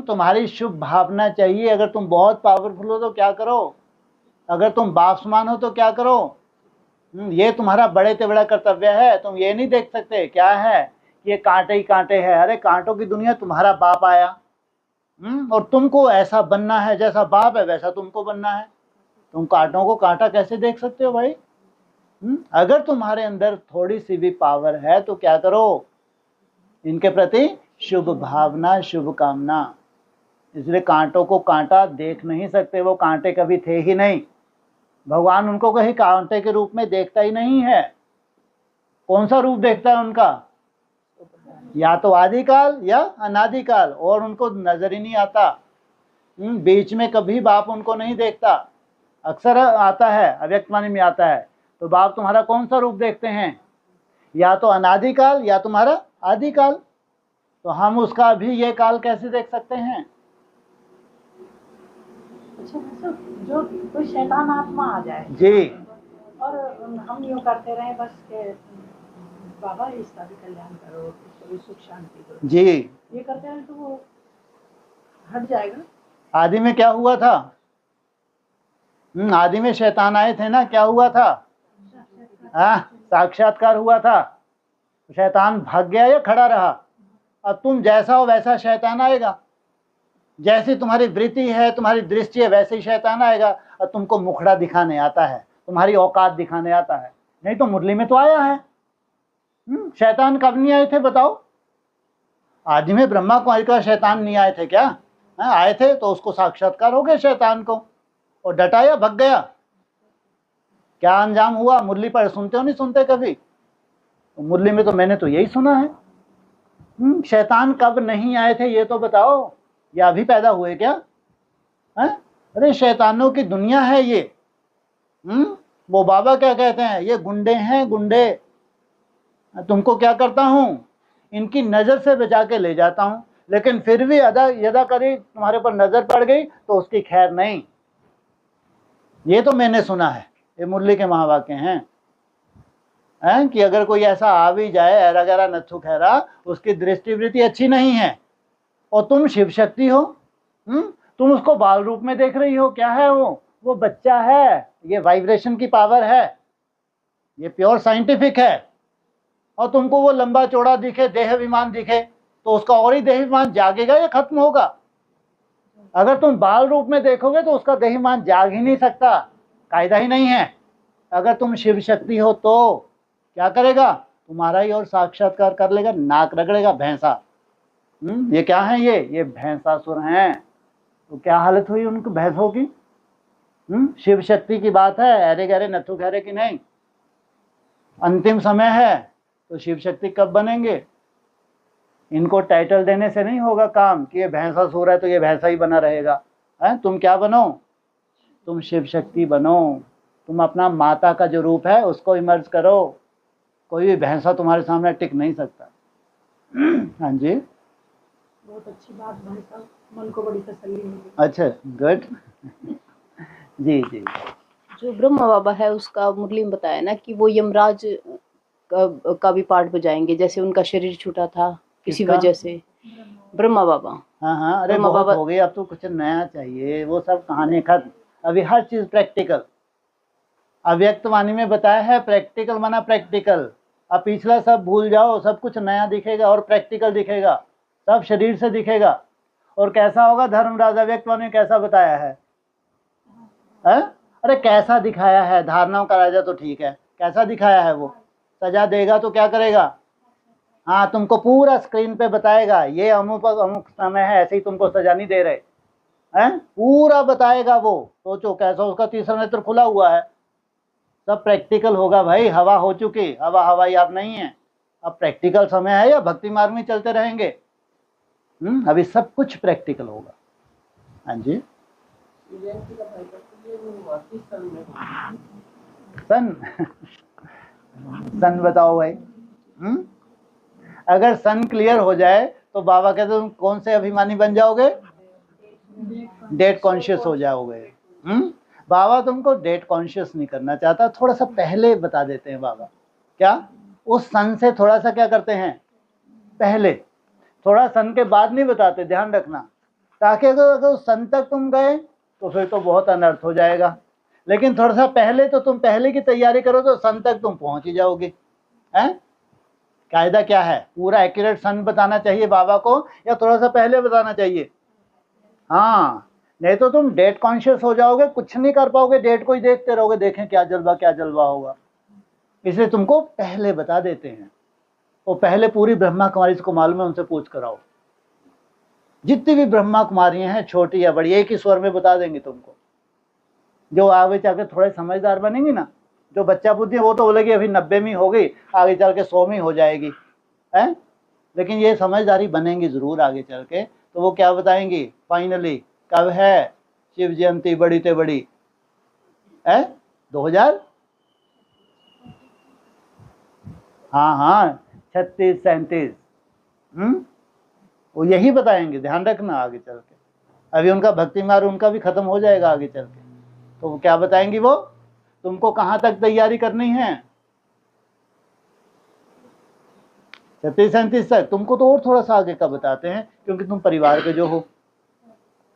तुम्हारी शुभ भावना चाहिए। अगर तुम बहुत पावरफुल हो तो क्या करो, अगर तुम बापसमान हो तो क्या करो। ये तुम्हारा बड़े से बड़ा कर्तव्य है। तुम ये नहीं देख सकते क्या है, ये कांटे ही कांटे हैं। अरे कांटों की दुनिया, तुम्हारा बाप आया, और तुमको ऐसा बनना है, जैसा बाप है वैसा तुमको बनना है। तुम कांटों को कांटा कैसे देख सकते हो भाई? अगर तुम्हारे अंदर थोड़ी सी भी पावर है तो क्या करो, इनके प्रति शुभ भावना, शुभ कामना। इसलिए कांटों को कांटा देख नहीं सकते, वो कांटे कभी थे ही नहीं। भगवान उनको कहीं कांटे के रूप में देखता ही नहीं है। कौन सा रूप देखता है उनका? या तो आदिकाल या अनादिकाल, और उनको नजर ही नहीं आता। बीच में कभी बाप उनको नहीं देखता। अक्सर आता है, अव्यक्तवाणी में आता है। तो बाप तुम्हारा कौन सा रूप देखते हैं? या तो अनादिकाल या तुम्हारा आदिकाल। तो हम उसका भी ये काल कैसे देख सकते हैं? अच्छा, जो कोई शैतान आत्मा आ जाए जी, और हम यूँ करते रहे बस के बाबा इसका भी कल्याण करो, इसको भी सुख शांति दो, जी, ये करते रहे तो वो हट जाएगा। आदि में क्या हुआ था? आदि में शैतान आए थे ना, क्या हुआ था? साक्षात्कार हुआ था। शैतान भाग गया या खड़ा रहा? अब तुम जैसा हो वैसा शैतान आएगा। जैसी तुम्हारी वृत्ति है, तुम्हारी दृष्टि है, वैसे ही शैतान आएगा। और तुमको मुखड़ा दिखाने आता है, तुम्हारी औकात दिखाने आता है। नहीं तो मुरली में तो आया है। शैतान कब नहीं आए थे बताओ? आदि में ब्रह्मा कुमारी का शैतान नहीं आए थे क्या? आए थे तो उसको साक्षात्कार हो गया शैतान को, और डटाया, भग गया। क्या अंजाम हुआ? मुरली पर सुनते हो नहीं सुनते कभी? मुरली में तो मैंने तो यही सुना है। शैतान कब नहीं आए थे ये तो बताओ, या अभी पैदा हुए क्या? अरे शैतानों की दुनिया है ये। वो बाबा क्या कहते हैं, ये गुंडे हैं, गुंडे। तुमको क्या करता हूं, इनकी नजर से बचा के ले जाता हूं, लेकिन फिर भी यदा करी तुम्हारे ऊपर नजर पड़ गई तो उसकी खैर नहीं। ये तो मैंने सुना है, ये मुरली के महावाक्य हैं। कि अगर कोई ऐसा आ भी जाए, ऐरा गैरा नत्थु खैरा, उसकी दृष्टिवृत्ति अच्छी नहीं है, और तुम शिव शक्ति हो, तुम उसको बाल रूप में देख रही हो। क्या है वो बच्चा है। ये वाइब्रेशन की पावर है, ये प्योर साइंटिफिक है। और तुमको वो लंबा चौड़ा दिखे, देह विमान दिखे, तो उसका और ही देह विमान जागेगा या खत्म होगा? अगर तुम बाल रूप में देखोगे तो उसका देह विमान जाग ही नहीं सकता, कायदा ही नहीं है। अगर तुम शिव शक्ति हो तो क्या करेगा? तुम्हारा ही और साक्षात्कार कर लेगा, नाक रगड़ेगा भैंसा। ये क्या है? ये भैंसासुर हैं। तो क्या हालत हुई उनको भैंसों की? शिव शक्ति की बात है, अरे गहरे नथु खैरे की नहीं। अंतिम समय है तो शिव शक्ति कब बनेंगे? इनको टाइटल देने से नहीं होगा काम कि ये भैंसासुर है तो ये भैंसा ही बना रहेगा। तुम क्या बनो? तुम शिव शक्ति बनो। तुम अपना माता का जो रूप है उसको इमर्ज करो। कोई भी भैंसा तुम्हारे सामने टिक नहीं सकता। हाँ जी, बहुत अच्छी बात भाई साहब, मन को बड़ी तसल्ली मिली। अच्छा, गुड। जी जी। जो ब्रह्मा बाबा है उसका मुरली में बताया ना कि वो यमराज का भी पार्ट बजाएंगे, जैसे उनका शरीर छूटा था किसी किसका? वजह से। ब्रह्मा बाबा। हाँ, अरे ब्रह्मा बहुत बाबा हो गई, अब तो कुछ नया चाहिए। वो सब कहानी खत्म। अभी हर चीज प्रैक्टिकल। अव्यक्तवाणी में बताया है, प्रैक्टिकल माना प्रैक्टिकल। अब पिछला सब भूल जाओ, सब कुछ नया दिखेगा और प्रैक्टिकल दिखेगा, सब शरीर से दिखेगा। और कैसा होगा? धर्मराज अव्यक्तवाणी में कैसा बताया है? अरे कैसा दिखाया है? धारणाओं का राजा तो ठीक है, कैसा दिखाया है? वो सजा देगा तो क्या करेगा? हाँ, तुमको पूरा स्क्रीन पे बताएगा, ये अमुक अमुक समय है, ऐसे ही तुमको सजा नहीं दे रहे हैं, पूरा बताएगा वो। सोचो कैसा उसका तीसरा नेत्र खुला हुआ है। सब प्रैक्टिकल होगा भाई। हवा हो चुकी, हवाई आप नहीं है। अब प्रैक्टिकल समय है या भक्ति मार्ग में चलते रहेंगे? अभी सब कुछ प्रैक्टिकल होगा। हाँ जी। सन सन बताओ भाई। अगर सन क्लियर हो जाए तो बाबा कहते तुम कौन से अभिमानी बन जाओगे? डेट कॉन्शियस हो जाओगे। बाबा तुमको डेट कॉन्शियस नहीं करना चाहता, थोड़ा सा पहले बता देते हैं बाबा। क्या? उस सन से थोड़ा सा क्या करते हैं? पहले, थोड़ा सन के बाद नहीं बताते, ध्यान रखना। ताकि अगर उस सन तक तुम गए तो फिर तो बहुत अनर्थ हो जाएगा, लेकिन थोड़ा सा पहले तो तुम पहले की तैयारी करो तो सन तक तुम पहुंच ही जाओगे। हैं? कायदा क्या है? पूरा एक्यूरेट सन बताना चाहिए बाबा को या थोड़ा सा पहले बताना चाहिए? हाँ, नहीं तो तुम डेट कॉन्शियस हो जाओगे, कुछ नहीं कर पाओगे, डेट को ही देखते रहोगे, देखें क्या जलवा होगा। इसलिए तुमको पहले बता देते हैं। वो पहले पूरी ब्रह्मा कुमारी को मालूम है, उनसे पूछ कर आओ। जितनी भी ब्रह्मा कुमारियां हैं, छोटी या बड़ी, एक ही स्वर में बता देंगे तुमको। जो आगे चल के थोड़े समझदार बनेंगी ना, जो बच्चा बुद्धि है वो तो बोलेगी अभी 90वीं हो गई, आगे चल के 100वीं हो जाएगी, है? लेकिन ये समझदारी बनेंगी जरूर आगे चल के। तो वो क्या बताएंगी फाइनली? कब है शिव जयंती बड़ी ते बड़ी? है 2000, हाँ 36 37। वो यही बताएंगे, ध्यान रखना आगे चल के। अभी उनका भक्ति मार्ग उनका भी खत्म हो जाएगा आगे चल के। तो क्या बताएंगी वो? तुमको कहाँ तक तैयारी करनी है? 36 37 तक। तुमको तो और थोड़ा सा आगे का बताते हैं, क्योंकि तुम परिवार के जो हो,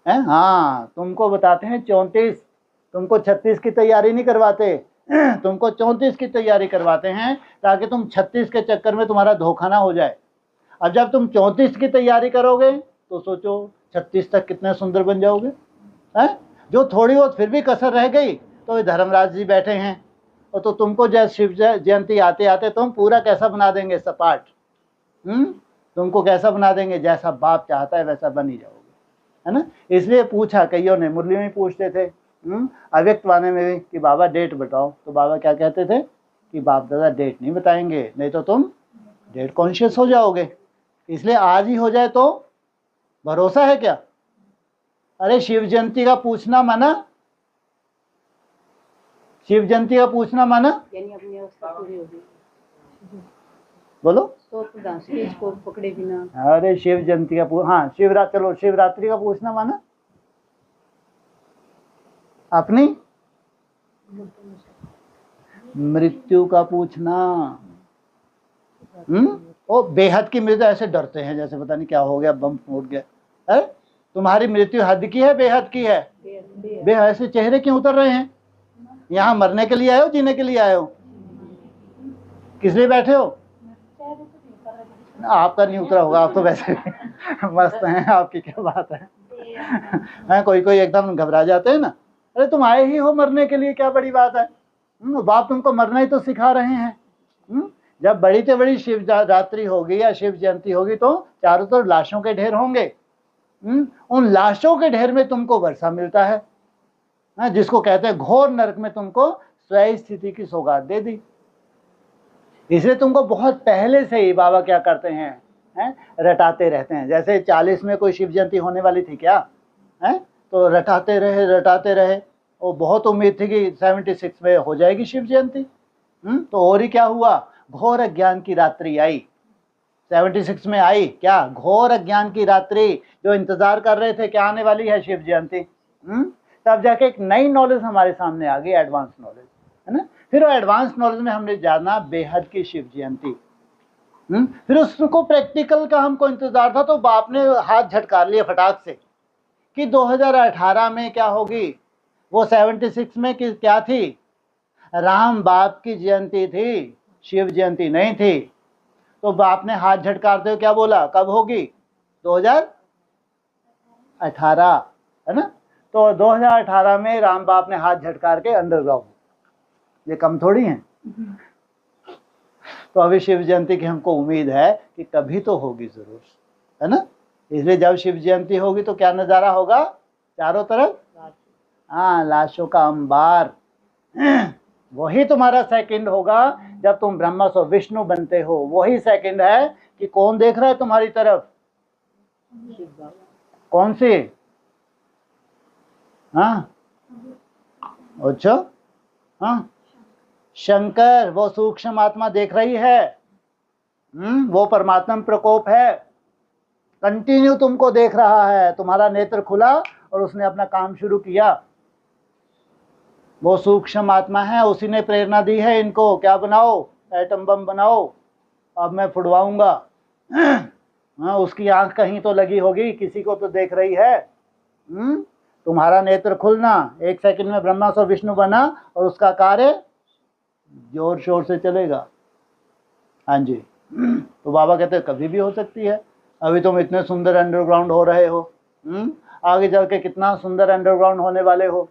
हैं? हाँ, तुमको बताते हैं 34। तुमको 36 की तैयारी नहीं करवाते, तुमको 34 की तैयारी करवाते हैं, ताकि तुम 36 के चक्कर में तुम्हारा धोखा ना हो जाए। अब जब तुम 34 की तैयारी करोगे तो सोचो 36 तक कितने सुंदर बन जाओगे, हैं? जो थोड़ी बहुत फिर भी कसर रह गई तो ये धर्मराज जी बैठे हैं, और तो तुमको जैसे शिव जयंती आते आते तुम पूरा कैसा बना देंगे सपाट। तुमको कैसा बना देंगे? जैसा बाप चाहता है वैसा बन ही जाओगे, है ना? इसलिए पूछा, कईयों ने मुरली में पूछते थे, अव्यक्त वाणी में भी, कि बाबा डेट बताओ। तो बाबा क्या कहते थे कि बाप दादा डेट नहीं बताएंगे, नहीं तो तुम डेट कॉन्शियस हो जाओगे। इसलिए आज ही हो जाए तो भरोसा है क्या? अरे शिव जयंती का पूछना माना? शिव जयंती का पूछना माना? यानी अपनी अवस्था पूरी होगी। बोलो। तो स्टेज को पकड़े बिना। अरे शिव जयंती का हाँ, चलो शिवरात्रि का पूछना माना? अपनी मृत्यु का पूछना? ओ बेहद की मृत्यु, ऐसे डरते हैं जैसे पता नहीं क्या हो गया, बम फूट गया। है तुम्हारी मृत्यु हद की है बेहद की है? बेहद। ऐसे चेहरे क्यों उतर रहे हैं? यहाँ मरने के लिए आए हो, जीने के लिए आए हो? किस लिए बैठे हो? आपका नहीं उतरा होगा, आप तो वैसे मस्त हैं, आपकी क्या बात है? कोई एकदम घबरा जाते हैं ना। अरे तुम आए ही हो मरने के लिए, क्या बड़ी बात है? बाप तुमको मरना ही तो सिखा रहे हैं। जब बड़ी से बड़ी शिव रात्रि होगी या शिव जयंती होगी तो चारों तरफ लाशों के ढेर होंगे। उन लाशों के ढेर में तुमको वर्षा मिलता है, जिसको कहते हैं घोर नरक में तुमको स्वयं स्थिति की सौगात दे दी। इसलिए तुमको बहुत पहले से ही बाबा क्या करते हैं, रटाते रहते हैं। जैसे 40 में कोई शिव जयंती होने वाली थी क्या, है? तो रटाते रहे। और बहुत उम्मीद थी कि 76 में हो जाएगी शिव जयंती। तो और ही क्या हुआ? घोर अज्ञान की रात्रि आई। 76 में आई क्या? घोर अज्ञान की रात्रि। जो इंतजार कर रहे थे क्या आने वाली है शिव जयंती, तब जाके एक नई नॉलेज हमारे सामने आ गई, एडवांस नॉलेज, है ना? फिर वो एडवांस नॉलेज में हमने जाना बेहद की शिव जयंती। फिर उसको प्रैक्टिकल का हमको इंतजार था, तो बाप ने हाथ झटकार लिए फटाक से कि 2018 में क्या होगी। वो 76 में क्या थी? राम बाप की जयंती थी, शिव जयंती नहीं थी। तो बाप ने हाथ झटकारते हुए क्या बोला? कब होगी? 2018, है ना? तो 2018 में राम बाप ने हाथ झटकार के अंडरग्राउंड, ये कम थोड़ी है। तो अभी शिव जयंती की हमको उम्मीद है कि कभी तो होगी जरूर, है ना? इसलिए जब शिव जयंती होगी तो क्या नज़ारा होगा? चारों तरफ हाँ लाशों का अंबार। वही तुम्हारा सेकंड होगा जब तुम ब्रह्मा से विष्णु बनते हो। वही सेकंड है कि कौन देख रहा है तुम्हारी तरफ? कौन सी? हाँ अच्छा, हाँ शंकर, वो सूक्ष्म आत्मा देख रही है। वो परमात्मा प्रकोप है। कंटिन्यू तुमको देख रहा है, तुम्हारा नेत्र खुला और उसने अपना काम शुरू किया। वो सूक्ष्म आत्मा है, उसी ने प्रेरणा दी है इनको, क्या बनाओ, एटम बम बनाओ, अब मैं फुड़वाऊंगा। हाँ, उसकी आंख कहीं तो लगी होगी, किसी को तो देख रही है। तुम्हारा नेत्र खुलना, 1 सेकंड में ब्रह्मा से विष्णु बना और उसका कार्य जोर शोर से चलेगा। हाँ जी। तो बाबा कहते हैं कभी भी हो सकती है। अभी तुम इतने सुंदर अंडरग्राउंड हो रहे हो, आगे चल के कितना सुंदर अंडरग्राउंड होने वाले हो।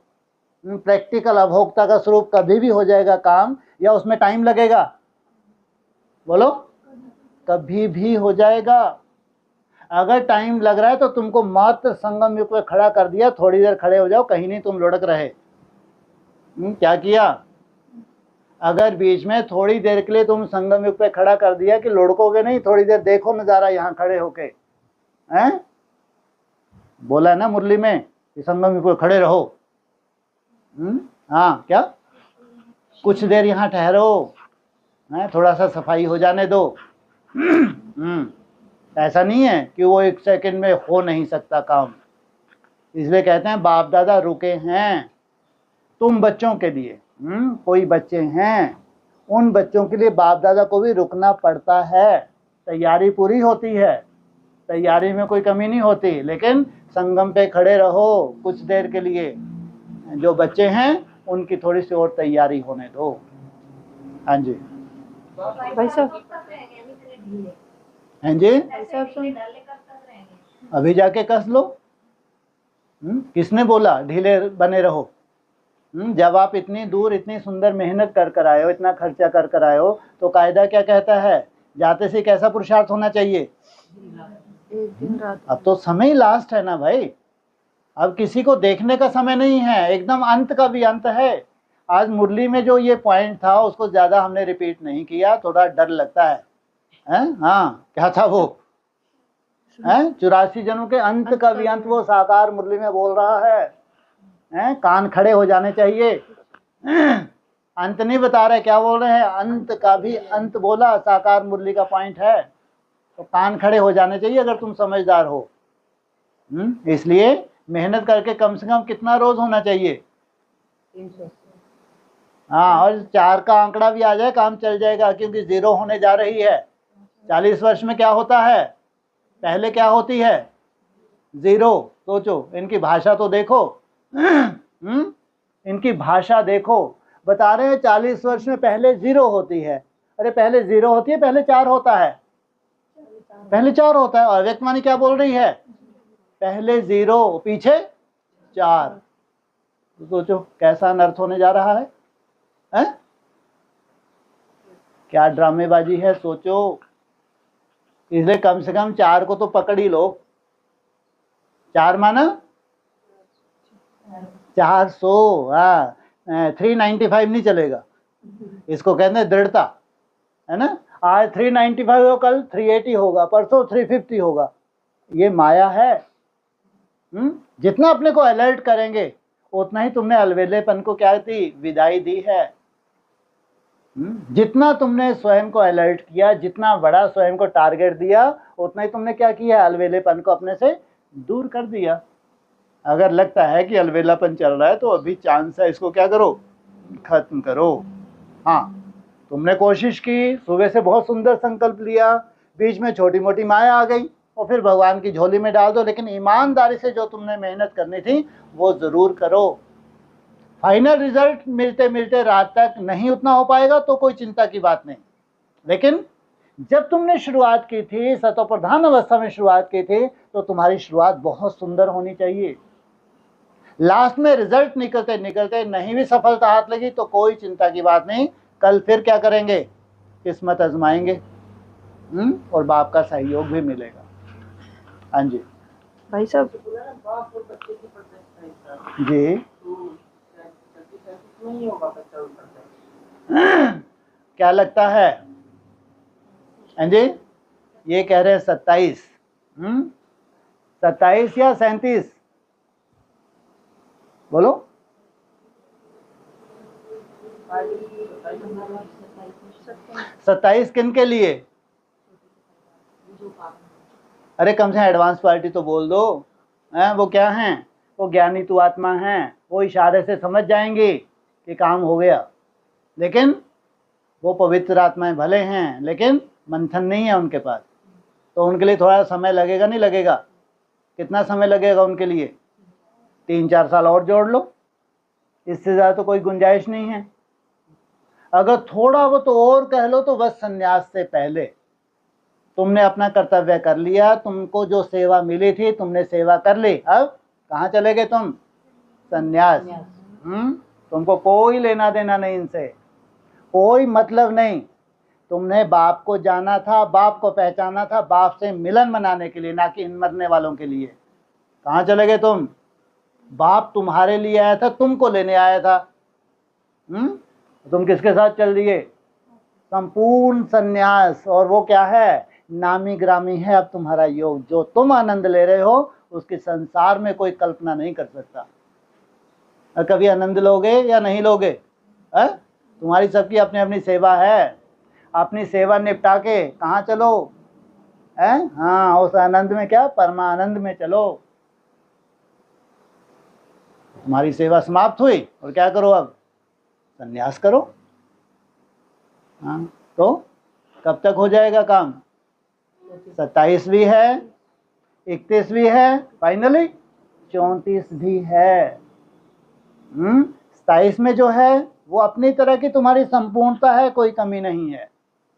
प्रैक्टिकल अभोक्ता का स्वरूप कभी भी हो जाएगा काम, या उसमें टाइम लगेगा? बोलो, कभी भी हो जाएगा। अगर टाइम लग रहा है तो तुमको मात्र संगम युग में खड़ा कर दिया, थोड़ी देर खड़े हो जाओ, कहीं नहीं तुम लुढ़क रहे। क्या किया? अगर बीच में थोड़ी देर के लिए तुम संगम युग पे खड़ा कर दिया कि लुढ़कोगे नहीं, थोड़ी देर देखो नजारा यहाँ खड़े होके, हैं? बोला ना मुरली में कि संगम युग पे खड़े रहो। हाँ, क्या कुछ देर यहाँ ठहरो, थोड़ा सा सफाई हो जाने दो। ऐसा नहीं है कि वो 1 सेकंड में हो नहीं सकता काम। इसलिए कहते हैं बाप दादा रुके हैं तुम बच्चों के लिए। कोई बच्चे हैं, उन बच्चों के लिए बाप दादा को भी रुकना पड़ता है। तैयारी पूरी होती है, तैयारी में कोई कमी नहीं होती, लेकिन संगम पे खड़े रहो कुछ देर के लिए। जो बच्चे हैं उनकी थोड़ी सी और तैयारी होने दो। हाँ जी भाई साहब, हैं जी, भाई साहब सुन, अभी जाके कस लो। किसने बोला ढीले बने रहो? जब आप इतनी दूर इतनी सुंदर मेहनत कर कर आए हो, इतना खर्चा कर कर आए हो, तो कायदा क्या कहता है? जाते से कैसा पुरुषार्थ होना चाहिए? दिन रात। अब तो समय लास्ट है ना भाई, अब किसी को देखने का समय नहीं है, एकदम अंत का भी अंत है। आज मुरली में जो ये पॉइंट था उसको ज्यादा हमने रिपीट नहीं किया, थोड़ा डर लगता है। हाँ, क्या था वो? 84 जनों के अंत का भी अंत वो साकार मुरली में बोल रहा है। कान खड़े हो जाने चाहिए। अंत नहीं बता रहे, क्या बोल रहे हैं? अंत का भी अंत बोला, साकार मुरली का पॉइंट है, तो कान खड़े हो जाने चाहिए अगर तुम समझदार हो। इसलिए मेहनत करके कम से कम कितना रोज होना चाहिए? 300। हाँ, और 4 का आंकड़ा भी आ जाए काम चल जाएगा, क्योंकि 0 होने जा रही है। 40 वर्ष में क्या होता है? पहले क्या होती है? 0। सोचो, इनकी भाषा तो देखो। इनकी भाषा देखो, बता रहे हैं 40 वर्ष में पहले 0 होती है। अरे पहले 0 होती है, पहले 4 होता है, पहले 4 होता है। और व्यक्तवाणी क्या बोल रही है? पहले 0 पीछे 4। तो सोचो कैसा अनर्थ होने जा रहा है, क्या ड्रामेबाजी है, सोचो। इसलिए कम से कम 4 को तो पकड़ ही लो। 4 माना 400। 395 नहीं चलेगा, इसको कहते हैं दृढ़ता, है ना। आज 395 हो, कल 380 होगा, परसों 350 होगा। ये माया है। जितना अपने को अलर्ट करेंगे उतना ही तुमने अलवेलेपन को क्या दी? विदाई दी है। जितना तुमने स्वयं को अलर्ट किया, जितना बड़ा स्वयं को टारगेट दिया, उतना ही तुमने क्या किया? अलवेलेपन को अपने से दूर कर दिया। अगर लगता है कि अलवेलापन चल रहा है तो अभी चांस है, इसको क्या करो? खत्म करो। हाँ, तुमने कोशिश की, सुबह से बहुत सुंदर संकल्प लिया, बीच में छोटी मोटी माया आ गई और फिर भगवान की झोली में डाल दो, लेकिन ईमानदारी से जो तुमने मेहनत करनी थी वो जरूर करो। फाइनल रिजल्ट मिलते मिलते रात तक नहीं उतना हो पाएगा तो कोई चिंता की बात नहीं, लेकिन जब तुमने शुरुआत की थी, सतो प्रधान अवस्था में शुरुआत की थी, तो तुम्हारी शुरुआत बहुत सुंदर होनी चाहिए। लास्ट में रिजल्ट निकलते निकलते नहीं भी सफलता हाथ लगी तो कोई चिंता की बात नहीं, कल फिर क्या करेंगे? किस्मत आजमाएंगे, और बाप का सहयोग भी मिलेगा। हाँ जी भाई साहब, जी, क्या लगता है? हाँ जी, ये कह रहे हैं 27। 27 या 37? बोलो। 27 किन के लिए? अरे कम से एडवांस पार्टी तो बोल दो। हैं वो क्या हैं? वो ज्ञानी तू आत्मा हैं, वो इशारे से समझ जाएंगी कि काम हो गया। लेकिन वो पवित्र आत्माएं भले हैं, लेकिन मंथन नहीं है उनके पास, तो उनके लिए थोड़ा समय लगेगा। नहीं लगेगा? कितना समय लगेगा उनके लिए? 3-4 साल और जोड़ लो, इससे ज़्यादा तो कोई गुंजाइश नहीं है। अगर थोड़ा वो तो और कह लो तो बस संन्यास से पहले तुमने अपना कर्तव्य कर लिया, तुमको जो सेवा मिली थी तुमने सेवा कर ली, अब कहाँ चले गए तुम? संन्यास। तुमको कोई लेना देना नहीं इनसे, कोई मतलब नहीं। तुमने बाप को जाना था, बाप को पहचाना था, बाप से मिलन मनाने के लिए, ना कि इन मरने वालों के लिए। कहाँ चले गए तुम? बाप तुम्हारे लिए आया था, तुमको लेने आया था। तुम किसके साथ चल दिए? संपूर्ण संन्यास। और वो क्या है? नामी ग्रामी है अब तुम्हारा योग। जो तुम आनंद ले रहे हो उसकी संसार में कोई कल्पना नहीं कर सकता। कभी आनंद लोगे या नहीं लोगे? तुम्हारी सबकी अपनी अपनी सेवा है, अपनी सेवा निपटा के कहाँ चलो? हाँ, उस आनंद में क्या? परमानंद में चलो। तुम्हारी सेवा समाप्त हुई और क्या करो अब? संन्यास करो। हाँ, तो कब तक हो जाएगा काम? 27 भी है, 31 भी है, फाइनली 34 भी है। 27 में जो है वो अपनी तरह की तुम्हारी संपूर्णता है, कोई कमी नहीं है,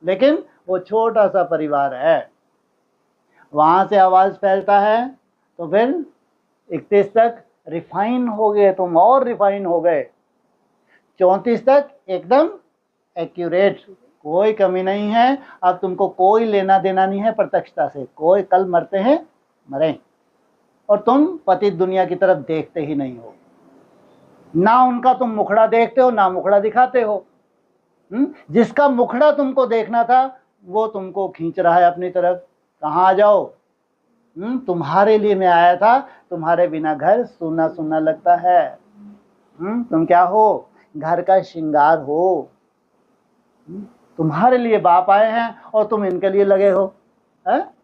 लेकिन वो छोटा सा परिवार है। वहां से आवाज फैलता है तो फिर 31 तक रिफाइन हो गए तुम, और रिफाइन हो गए। 34 तक एकदम एक्यूरेट, कोई कमी नहीं है। अब तुमको कोई लेना देना नहीं है प्रत्यक्षता से। कोई कल मरते हैं मरें, और तुम पतित दुनिया की तरफ देखते ही नहीं हो। ना उनका तुम मुखड़ा देखते हो, ना मुखड़ा दिखाते हो। जिसका मुखड़ा तुमको देखना था वो तुमको खींच रहा है अपनी तरफ। कहाँ आ जाओ? तुम्हारे लिए मैं आया था, तुम्हारे बिना घर सूना सूना लगता है। तुम क्या हो? घर का श्रृंगार हो। तुम्हारे लिए बाप आए हैं और तुम इनके लिए लगे हो।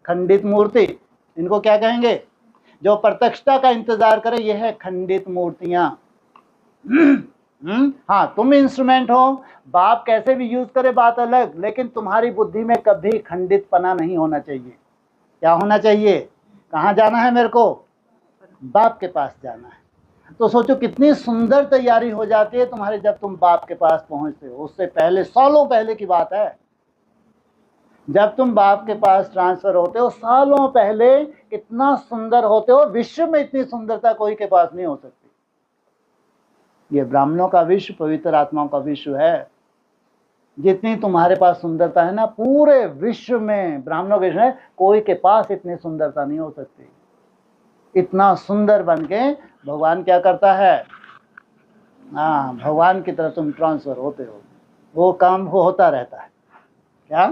खंडित मूर्ति, इनको क्या कहेंगे? जो प्रत्यक्षता का इंतजार करे, ये है खंडित मूर्तियां। हाँ, तुम इंस्ट्रूमेंट हो, बाप कैसे भी यूज करे बात अलग, लेकिन तुम्हारी बुद्धि में कभी खंडितपना नहीं होना चाहिए। क्या होना चाहिए? कहाँ जाना है मेरे को? बाप के पास जाना है। तो सोचो कितनी सुंदर तैयारी हो जाती है तुम्हारे जब तुम बाप के पास पहुंचते हो। उससे पहले, सालों पहले की बात है, जब तुम बाप के पास ट्रांसफर होते हो, सालों पहले कितना सुंदर होते हो। विश्व में इतनी सुंदरता कोई के पास नहीं हो सकती। ये ब्राह्मणों का विश्व, पवित्र आत्माओं का विश्व है। जितनी तुम्हारे पास सुंदरता है ना, पूरे विश्व में ब्राह्मणों के विश्व में कोई के पास इतनी सुंदरता नहीं हो सकती। इतना सुंदर बन के भगवान क्या करता है? हाँ, भगवान की तरफ तुम ट्रांसफर होते हो। वो काम वो होता रहता है। क्या?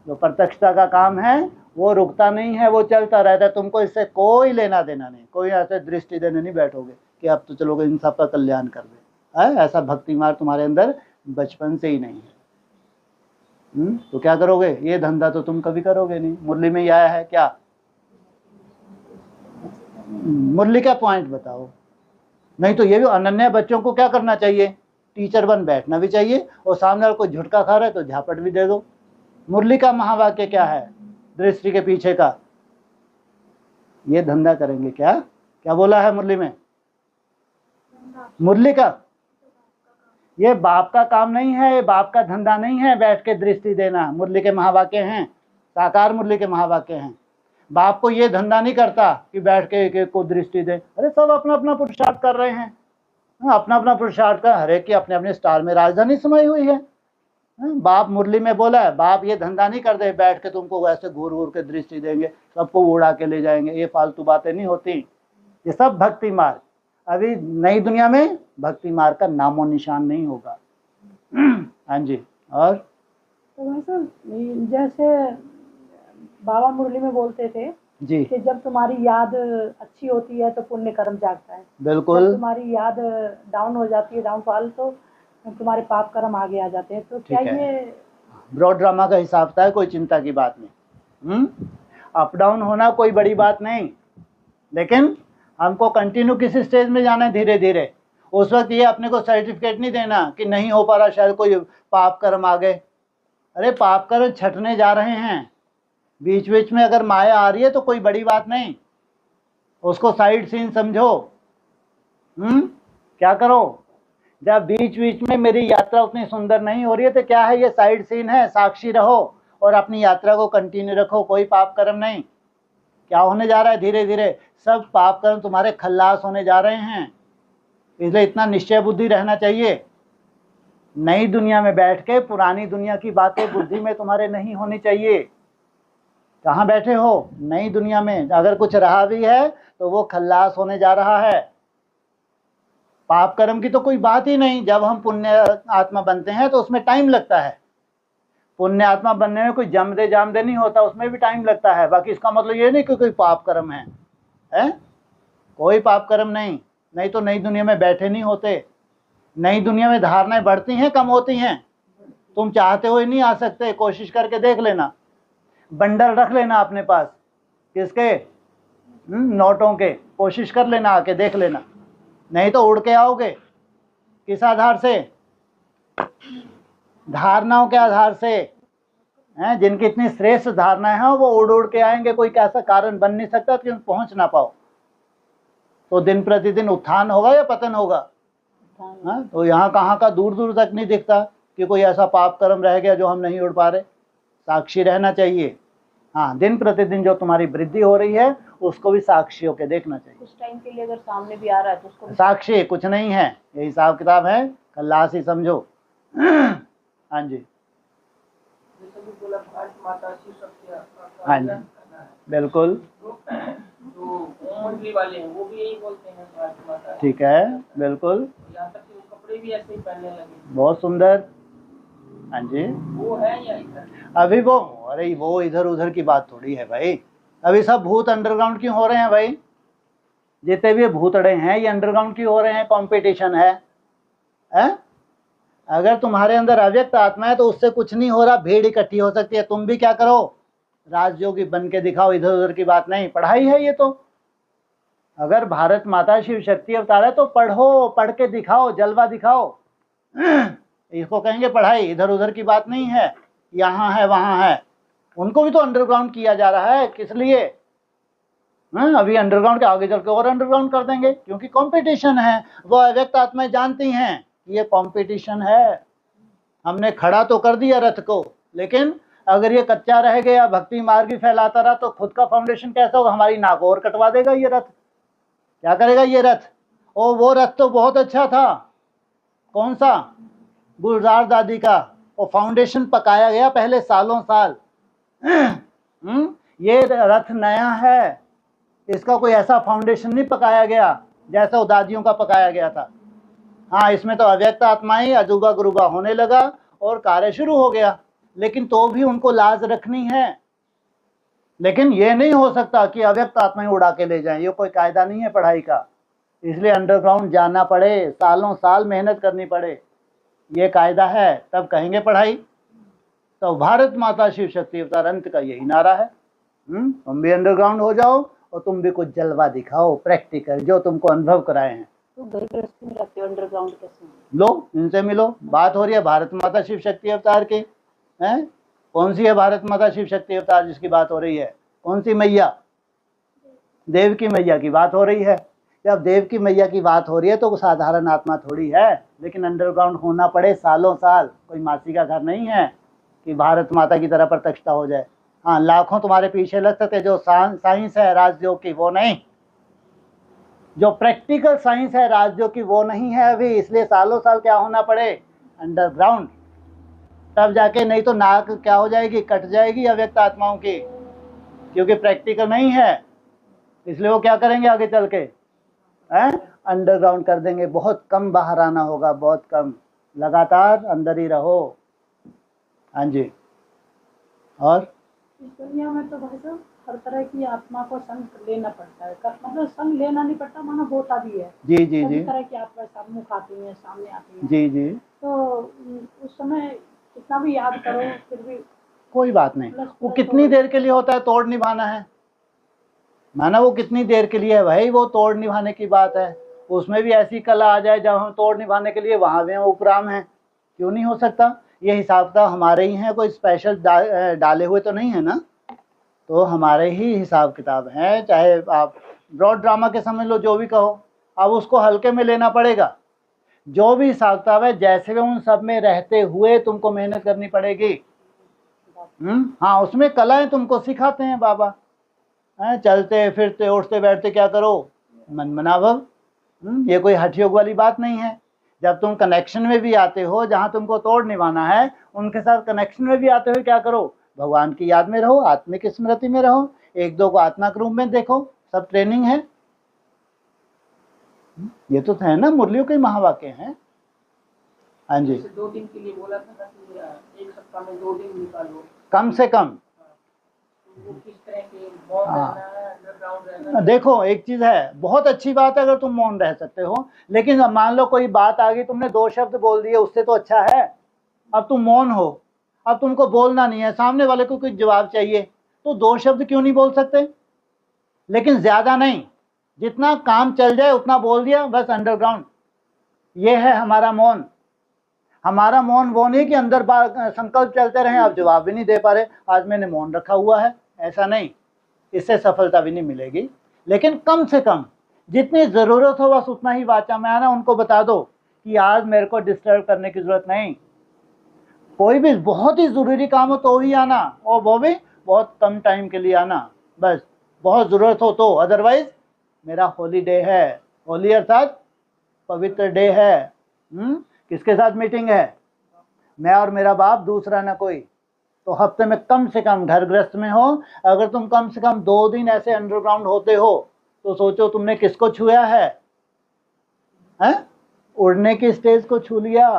जो प्रत्यक्षता का काम है वो रुकता नहीं है, वो चलता रहता है। तुमको इससे कोई लेना देना नहीं। कोई ऐसे दृष्टि देने नहीं बैठोगे कि अब तो चलोगे इन सब का कल्याण कर दे। ऐसा भक्ति मार्ग तुम्हारे अंदर बचपन से ही नहीं है। तो क्या करोगे? ये धंधा तो तुम कभी करोगे नहीं। मुरली में ही आया है क्या? मुरली का पॉइंट बताओ। नहीं तो ये भी अनन्या बच्चों को क्या करना चाहिए? टीचर बन बैठना भी चाहिए, और सामने वाले कोई झुटका खा रहा है तो झापट भी दे दो। मुरली का महावाक्य क्या है दृष्टि के पीछे का? ये धंधा करेंगे क्या? क्या बोला है मुरली में? मुरली का ये बाप का काम नहीं है, ये बाप का धंधा नहीं है बैठ के दृष्टि देना। मुरली के महावाक्य हैं, साकार मुरली के महावाक्य हैं। बाप को ये धंधा नहीं करता कि बैठ के एक एक को दृष्टि दे। अरे सब अपना अपना पुरुषार्थ कर रहे हैं। अपना अपना पुरुषार्थ का, हर एक की अपने अपने स्टार में राजधानी समाई हुई है। बाप मुरली में बोला है, बाप ये धंधा नहीं कर दे बैठ के तुमको वैसे घूर घूर के दृष्टि देंगे, सबको उड़ा के ले जाएंगे। ये फालतू बातें नहीं होती। ये सब भक्ति मार्ग। अभी नई दुनिया में भक्ति मार्ग का नामो निशान नहीं होगा। हाँ जी। और तो वैसे जैसे बाबा मुरली में बोलते थे जी कि जब तुम्हारी याद अच्छी होती है तो पुण्य कर्म जागता है। बिल्कुल। जब तुम्हारी याद डाउन हो जाती है, डाउनफॉल, तो तुम्हारे पाप कर्म आगे आ जाते हैं। तो क्या ये ब्रॉड ड्रामा का हिसाब था, कोई चिंता की बात नहीं। अप डाउन होना कोई बड़ी बात नहीं, लेकिन हमको कंटिन्यू किस स्टेज में जाना है, धीरे धीरे। उस वक्त ये अपने को सर्टिफिकेट नहीं देना कि नहीं हो पा रहा, शायद कोई पाप कर्म आ गए। अरे पाप कर्म छटने जा रहे हैं, बीच बीच में अगर माया आ रही है तो कोई बड़ी बात नहीं, उसको साइड सीन समझो। क्या करो, जब बीच बीच में मेरी यात्रा उतनी सुंदर नहीं हो रही है तो क्या है, ये साइड सीन है, साक्षी रहो और अपनी यात्रा को कंटिन्यू रखो, कोई पाप कर्म नहीं। क्या होने जा रहा है, धीरे धीरे सब पाप कर्म तुम्हारे खल्लास होने जा रहे हैं। इसलिए इतना निश्चय बुद्धि रहना चाहिए। नई दुनिया में बैठ के पुरानी दुनिया की बातें बुद्धि में तुम्हारे नहीं होनी चाहिए। कहाँ बैठे हो, नई दुनिया में। अगर कुछ रहा भी है तो वो खल्लास होने जा रहा है। पाप कर्म की तो कोई बात ही नहीं। जब हम पुण्य आत्मा बनते हैं तो उसमें टाइम लगता है। पुण्य आत्मा बनने में कोई जमदे जामदे नहीं होता, उसमें भी टाइम लगता है। बाकी इसका मतलब ये नहीं कि कोई पाप कर्म है, कोई पाप कर्म नहीं, नहीं तो नई दुनिया में बैठे नहीं होते। नई दुनिया में धारणाएं बढ़ती हैं कम होती हैं, तुम चाहते हुए नहीं आ सकते। कोशिश करके देख लेना, बंडल रख लेना अपने पास, किसके, नोटों के। कोशिश कर लेना, आके देख लेना, नहीं तो उड़ के आओगे। किस आधार से, धारणाओं के आधार से हैं। जिनकी इतनी श्रेष्ठ धारणाएं हैं वो उड़ उड़ के आएंगे। कोई कैसा कारण बन नहीं सकता कि पहुंच ना पाओ। तो दिन प्रतिदिन उत्थान होगा या पतन होगा। तो यहाँ कहाँ का दूर दूर तक नहीं दिखता कि कोई ऐसा पाप कर्म रह गया जो हम नहीं उड़ पा रहे। साक्षी रहना चाहिए। हाँ, दिन प्रतिदिन जो तुम्हारी वृद्धि हो रही है उसको भी साक्षी होके देखना चाहिए। कुछ टाइम के लिए अगर सामने भी आ रहा है तो उसको साक्षी कुछ नहीं है, ये हिसाब किताब है, खल्लास ही समझो। हाँ जी, हाँ जी, बिल्कुल वाले हैं वो भी यही बोलते हैं। ठीक है, बिल्कुल, यहाँ तक कि वो कपड़े भी ऐसे ही पहनने लगे। बहुत सुंदर। हाँ जी, वो है या इधर? अभी वो, अरे वो इधर उधर की बात थोड़ी है भाई। अभी सब भूत अंडरग्राउंड क्यों हो रहे हैं भाई? जितने भी भूतड़े हैं ये अंडरग्राउंड क्यों हो रहे हैं? कंपटीशन है, अगर तुम्हारे अंदर अव्यक्त आत्मा है तो उससे कुछ नहीं हो रहा, भीड़ इकट्ठी हो सकती है। तुम भी क्या करो, राजयोगी बन के दिखाओ, इधर उधर की बात नहीं। पढ़ाई है ये तो। अगर भारत माता शिव शक्ति अवतार है तो पढ़ो, पढ़ के दिखाओ, जलवा दिखाओ। इसको कहेंगे पढ़ाई, इधर उधर की बात नहीं है, यहाँ है वहाँ है। उनको भी तो अंडरग्राउंड किया जा रहा है, किस लिए? अभी अंडरग्राउंड के आगे चल के और अंडरग्राउंड कर देंगे, क्योंकि कंपटीशन है। वो अव्यक्त आत्माएं जानती हैं कि ये कंपटीशन है। हमने खड़ा तो कर दिया रथ को, लेकिन अगर ये कच्चा रह गया, भक्ति मार्ग भी फैलाता रहा तो खुद का फाउंडेशन कैसा होगा? हमारी नाक और कटवा देगा ये रथ। क्या करेगा ये रथ? ओ वो रथ तो बहुत अच्छा था, कौन सा? गुलजार दादी का। वो फाउंडेशन पकाया गया पहले सालों साल। ये रथ नया है, इसका कोई ऐसा फाउंडेशन नहीं पकाया गया जैसा वो दादियों का पकाया गया था। हाँ, इसमें तो अव्यक्त आत्माएं अजूबा गुरुबा होने लगा और कार्य शुरू हो गया, लेकिन तो भी उनको लाज रखनी है। लेकिन ये नहीं हो सकता कि अव्यक्त आत्माएं उड़ा के ले जाएं, ये कोई कायदा नहीं है पढ़ाई का। इसलिए अंडरग्राउंड जाना पड़े, सालों साल मेहनत करनी पड़े, ये कायदा है, तब कहेंगे पढ़ाई। तो भारत माता शिव शक्ति अवतार अंत का यही नारा है। तुम भी अंडरग्राउंड हो जाओ और तुम भी कुछ जलवा दिखाओ, प्रैक्टिकल, जो तुमको अनुभव कराए हैं। तो घर गृहस्थी में रहते हो, अंडरग्राउंड कैसे? लो, इनसे मिलो। बात हो रही है भारत माता शिव शक्ति अवतार की, हैं? कौन सी है भारत माता शिव शक्ति अवतार जिसकी बात हो रही है? कौन सी मैया? देव की मैया की बात हो रही है। जब देव की मैया की बात हो रही है तो वो साधारण आत्मा थोड़ी है, लेकिन अंडरग्राउंड होना पड़े सालों साल। कोई मासी का घर नहीं है कि भारत माता की तरह प्रत्यक्षता हो जाए। हाँ, लाखों तुम्हारे पीछे लग सकते, जो साइंस है राजयोग की वो नहीं, जो प्रैक्टिकल साइंस है राजयोग की वो नहीं है अभी। इसलिए सालों साल क्या होना पड़े? अंडरग्राउंड, तब जाके, नहीं तो नाक क्या हो जाएगी, कट जाएगी अव्यक्त आत्माओं की, क्योंकि प्रैक्टिकल नहीं है। इसलिए वो क्या करेंगे आगे चल के? अंडरग्राउंड कर देंगे। बहुत कम बाहर आना होगा, बहुत कम, लगातार अंदर ही रहो। हाँ जी। और इस दुनिया में तो भाई साहब हर तरह की आत्मा को संग लेना पड़ता है। मतलब संग लेना नहीं पड़ता, मानो होता भी है। जी जी सभी जी तरह की आत्मा सम्मुख आती है, सामने आती है। जी जी। तो उस समय कितना भी याद करो फिर भी कोई बात नहीं। वो कितनी देर के लिए होता है, तोड़ निभाना है, माना वो कितनी देर के लिए है भाई, वो तोड़ निभाने की बात है। उसमें भी ऐसी कला आ जाए जब हम तोड़ निभाने के लिए वहाँ भी हम उपराम हैं, क्यों नहीं हो सकता। ये हिसाब किताब हमारे ही हैं, कोई स्पेशल डाले हुए तो नहीं है ना, तो हमारे ही हिसाब किताब हैं। चाहे आप ब्रॉड ड्रामा के समझ लो, जो भी कहो, अब उसको हल्के में लेना पड़ेगा। जो भी हिसाब किताब है, जैसे भी उन सब में रहते हुए तुमको मेहनत करनी पड़ेगी। हाँ, उसमें कलाएं तुमको सिखाते हैं बाबा। चलते फिरते उठते बैठते क्या करो, मनमना भव। ये कोई हठ योग वाली बात नहीं है। जब तुम कनेक्शन में भी आते हो, जहाँ तुमको तोड़ निभाना है, उनके साथ कनेक्शन में भी आते हुए क्या करो, भगवान की याद में रहो, आत्मिक स्मृति में रहो, एक दो को आत्मा के रूप में देखो, सब ट्रेनिंग है। ये तो है ना, मुरलियों के महावाक्य हैं। हाँ जी, 2 दिन के लिए बोला था कि 1 सप्ताह में 2 दिन निकालो कम से कम। वो किस तरह के मौन रहना है, अंडरग्राउंड रहना। देखो एक चीज है, बहुत अच्छी बात है अगर तुम मौन रह सकते हो, लेकिन अब मान लो कोई बात आ गई, तुमने 2 शब्द बोल दिए, उससे तो अच्छा है अब तुम मौन हो, अब तुमको बोलना नहीं है, सामने वाले को कुछ जवाब चाहिए, तो 2 शब्द क्यों नहीं बोल सकते, लेकिन ज्यादा नहीं, जितना काम चल जाए उतना बोल दिया बस, अंडरग्राउंड। ये है हमारा मौन। हमारा मौन वो नहीं कि अंदर संकल्प चलते रहे, आप जवाब भी नहीं दे पा रहे, आज मैंने मौन रखा हुआ है, ऐसा नहीं, इससे सफलता भी नहीं मिलेगी। लेकिन कम से कम जितनी ज़रूरत हो बस उतना ही वाचा में आना। उनको बता दो कि आज मेरे को डिस्टर्ब करने की ज़रूरत नहीं, कोई भी बहुत ही ज़रूरी काम हो तो ही आना, और वो भी बहुत कम टाइम के लिए आना, बस बहुत ज़रूरत हो तो। अदरवाइज़ मेरा होली डे है, होली अर्थात पवित्र डे है। किसके साथ मीटिंग है, मैं और मेरा बाप, दूसरा ना कोई। तो हफ्ते में कम से कम, घर गृहस्थ में हो, अगर तुम कम से कम 2 दिन ऐसे अंडरग्राउंड होते हो तो सोचो तुमने किसको छुआ है, उड़ने की स्टेज को छू लिया।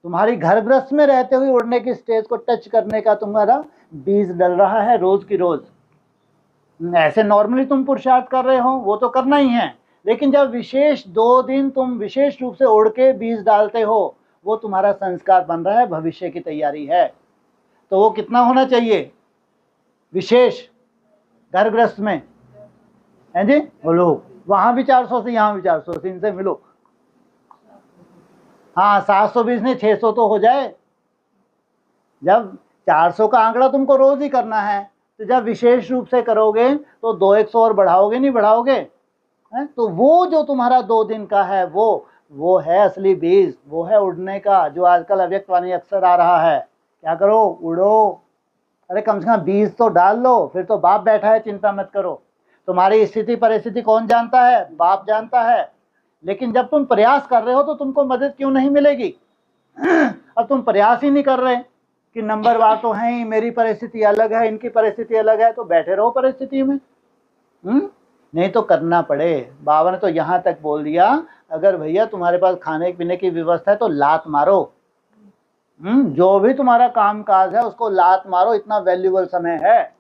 तुम्हारी घर गृहस्थ में रहते हुए उड़ने की स्टेज को टच करने का तुम्हारा बीज डल रहा है रोज की रोज। ऐसे नॉर्मली तुम पुरुषार्थ कर रहे हो, वो तो करना ही है, लेकिन जब विशेष 2 दिन तुम विशेष रूप से उड़ के बीज डालते हो, वो तुम्हारा संस्कार बन रहा है, भविष्य की तैयारी है। तो वो कितना होना चाहिए विशेष घर गृहस्थ में, हैं जी, बोलो। वहाँ भी 400 से, यहाँ भी 400 से, इनसे मिलो। हाँ, 720 नहीं 600 तो हो जाए। जब 400 का आंकड़ा तुमको रोज ही करना है, तो जब विशेष रूप से करोगे तो 2-100 और बढ़ाओगे, नहीं बढ़ाओगे, तो वो जो तुम्हारा 2 दिन का है, वो है असली बीज, वो है उड़ने का, जो आजकल अव्यक्त वाणी अक्सर आ रहा है। क्या करो, उड़ो। अरे कम से कम बीज तो डाल लो, फिर तो बाप बैठा है, चिंता मत करो। तुम्हारी स्थिति परिस्थिति कौन जानता है, बाप जानता है। लेकिन जब तुम प्रयास कर रहे हो तो तुमको मदद क्यों नहीं मिलेगी। अब तुम प्रयास ही नहीं कर रहे कि नंबरवार तो हैं ही, मेरी परिस्थिति अलग है, इनकी परिस्थिति अलग है, तो बैठे रहो परिस्थिति में। नहीं तो करना पड़े। बाबा ने तो यहाँ तक बोल दिया, अगर भैया तुम्हारे पास खाने पीने की व्यवस्था है तो लात मारो। जो भी तुम्हारा काम काज है उसको लात मारो, इतना वैल्यूबल समय है।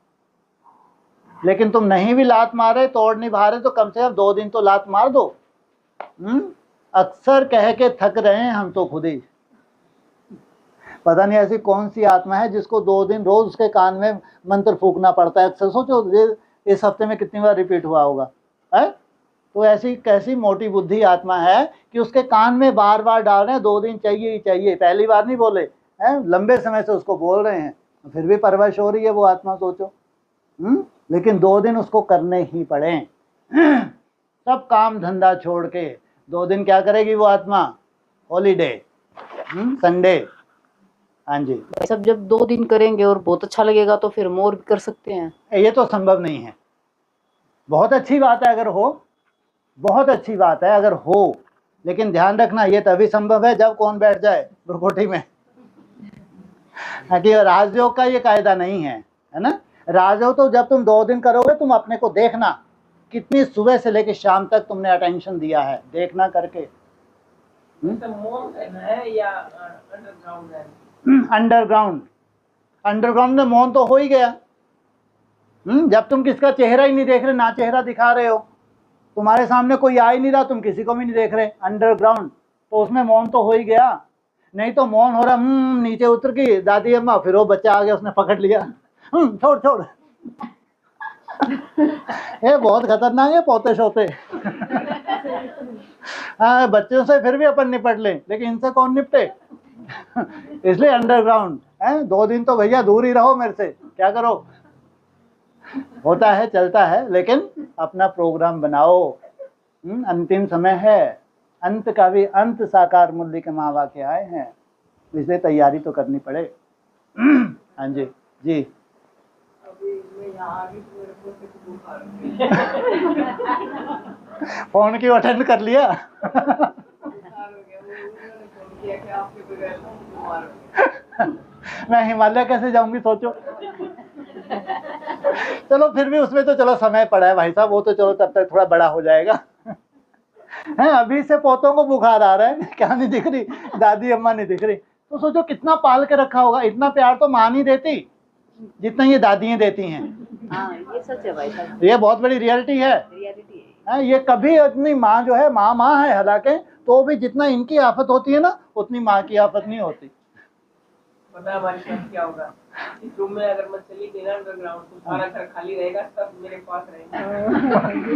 लेकिन तुम नहीं भी लात मारे, तोड़ नहीं भा रहे, तो कम से कम 2 दिन तो लात मार दो। अक्सर कह के थक रहे हैं हम तो खुद ही। पता नहीं ऐसी कौन सी आत्मा है जिसको 2 दिन रोज उसके कान में मंत्र फूकना पड़ता है। अक्सर सोचो इस हफ्ते में कितनी बार रिपीट हुआ होगा, है? तो ऐसी कैसी मोटी बुद्धि आत्मा है कि उसके कान में बार बार डाल रहे हैं, 2 दिन चाहिए ही चाहिए। पहली बार नहीं बोले हैं, लंबे समय से उसको बोल रहे हैं, फिर भी परवश हो रही है वो आत्मा, सोचो। लेकिन 2 दिन उसको करने ही पड़े। सब काम धंधा छोड़ के 2 दिन क्या करेगी वो आत्मा, हॉलीडे, संडे। हाँ जी, सब जब 2 दिन करेंगे और बहुत अच्छा लगेगा तो फिर मोर भी कर सकते हैं। ये तो संभव नहीं है। बहुत अच्छी बात है अगर हो, बहुत अच्छी बात है अगर हो, लेकिन ध्यान रखना ये तभी संभव है जब कौन बैठ जाए भ्रुकुटी में। कि राजयोग का ये कायदा नहीं है, है ना। राजयोग तो जब तुम 2 दिन करोगे, तुम अपने को देखना कितनी सुबह से लेकर शाम तक तुमने अटेंशन दिया है, देखना करके। मौन रहना है या अंडरग्राउंड रहना? अंडरग्राउंड में मौन तो हो ही गया। जब तुम किसका चेहरा ही नहीं देख रहे, ना चेहरा दिखा रहे हो, तुम्हारे सामने कोई आ ही नहीं रहा, तुम किसी को भी नहीं देख रहे, अंडरग्राउंड, तो उसमें मौन तो हो ही गया। नहीं तो मौन हो रहा, नीचे उतर गई दादी अम्मा, फिर वो बच्चा आ गया, उसने पकड़ लिया, छोड़ छोड़। ये बहुत खतरनाक है पोते शोते। हाँ, बच्चों से फिर भी अपन निपट लें, लेकिन इनसे कौन निपटे। इसलिए अंडरग्राउंड है, 2 दिन तो भैया दूर ही रहो मेरे से, क्या करो। होता है, चलता है, लेकिन अपना प्रोग्राम बनाओ। अंतिम समय है, अंत का भी अंत साकार मूल्य के माँ वाक्य आए हैं, इसलिए तैयारी तो करनी पड़े। हाँ जी जी। अभी मैं यहाँ आ गई तो मेरे पोते को बुखार फोन की अटेंड कर लिया। बुखार हो गया। वो उन्होंने फोन किया कि आपके बगैर ना बीमार हो गया। मैं हिमालय कैसे जाऊंगी सोचो। चलो फिर भी उसमें तो चलो समय पड़ा है भाई साहब, वो तो चलो तब तक थोड़ा बड़ा हो जाएगा। है, अभी से पोतों को बुखार आ रहा है, क्या नहीं दिख रही, दादी अम्मा नहीं दिख रही, तो सोचो कितना पाल के रखा होगा। इतना प्यार तो माँ नहीं देती जितना ये दादियाँ देती हैं। हाँ, ये सच है भाई साहब, ये बहुत बड़ी रियलिटी है। रियलिटी है। है, ये कभी अपनी माँ जो है, माँ है हालांकि, तो भी जितना इनकी आफत होती है ना, उतनी माँ की आफत नहीं होती। पता है हमारे साथ क्या होगा, इस रूम में अगर मैं चली गई ना अंडरग्राउंड तो सारा घर खाली रहेगा, सब मेरे पास रहेंगे।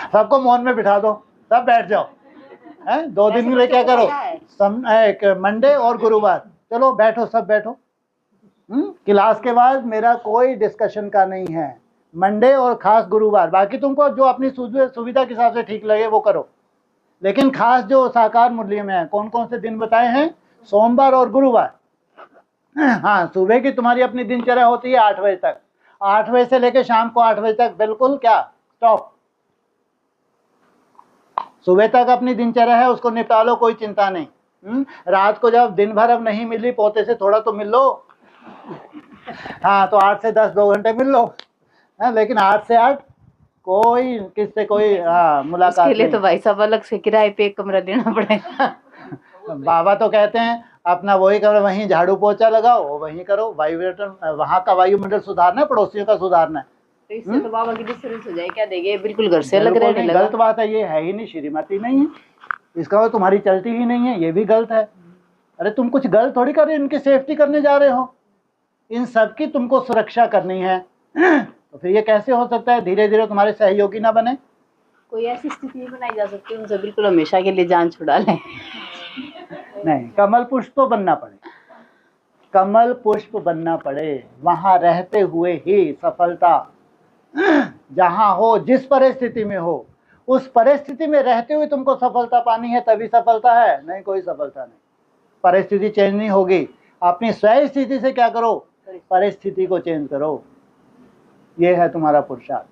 सबको मौन में बिठा दो, सब बैठ जाओ। है, 2 दिन में क्या करो, एक मंडे और गुरुवार, चलो बैठो, सब बैठो। क्लास के बाद मेरा कोई डिस्कशन का नहीं है, मंडे और खास गुरुवार। बाकी तुमको जो अपनी सुविधा के हिसाब से ठीक लगे वो करो, लेकिन खास जो साकार मूल्य में है, कौन कौन से दिन बताए हैं, सोमवार और गुरुवार। हाँ, सुबह की तुम्हारी अपनी दिनचर्या होती है 8 बजे तक, 8 बजे से लेकर शाम को 8 बजे तक बिल्कुल क्या स्टॉप। सुबह तक अपनी दिनचर्या है, उसको निपटा लो, कोई चिंता नहीं। रात को जब दिन भर अब नहीं मिल रही, पोते से थोड़ा तो मिल लो। हाँ, तो 8 से 10 2 घंटे मिल लो। हाँ, लेकिन 8 से 8 कोई किससे कोई मुलाकात इसके लिए नहीं। तो भाई साहब अलग से किराए पे एक कमरा देना पड़ेगा। बाबा तो कहते हैं अपना वही कमरा, वहीं झाड़ू पोछा लगाओ, वहीं करो, वायुवेटर वहाँ का वायुमंडल सुधारना है, पड़ोसियों का सुधारना है। तो इससे तो बाबा की डिस्टर्बेंस हो जाए, क्या देंगे, बिल्कुल घर से अलग बिल्कुल रहने नहीं, लगा। गलत बात है, ये है ही नहीं, श्रीमती नहीं है, इसका मतलब तुम्हारी चलती ही नहीं है, ये भी गलत है। अरे तुम कुछ गलत थोड़ी कर रहे हो, इनकी सेफ्टी करने जा रहे हो, इन सब की तुमको सुरक्षा करनी है। तो फिर ये कैसे हो सकता है धीरे धीरे तुम्हारे सहयोगी ना बने। कोई ऐसी स्थिति नहीं बनाई जा सकती उनसे बिल्कुल हमेशा के लिए जान छुड़ा लें। नहीं, कमल पुष्प तो बनना पड़े, कमल पुष्प बनना पड़े, वहां रहते हुए ही सफलता। जहां हो, जिस परिस्थिति में हो, उस परिस्थिति में रहते हुए तुमको सफलता पानी है, तभी सफलता है, नहीं कोई सफलता नहीं। परिस्थिति चेंज नहीं होगी, अपनी स्वयं स्थिति से क्या करो, परिस्थिति को चेंज करो, ये है तुम्हारा पुरुषार्थ।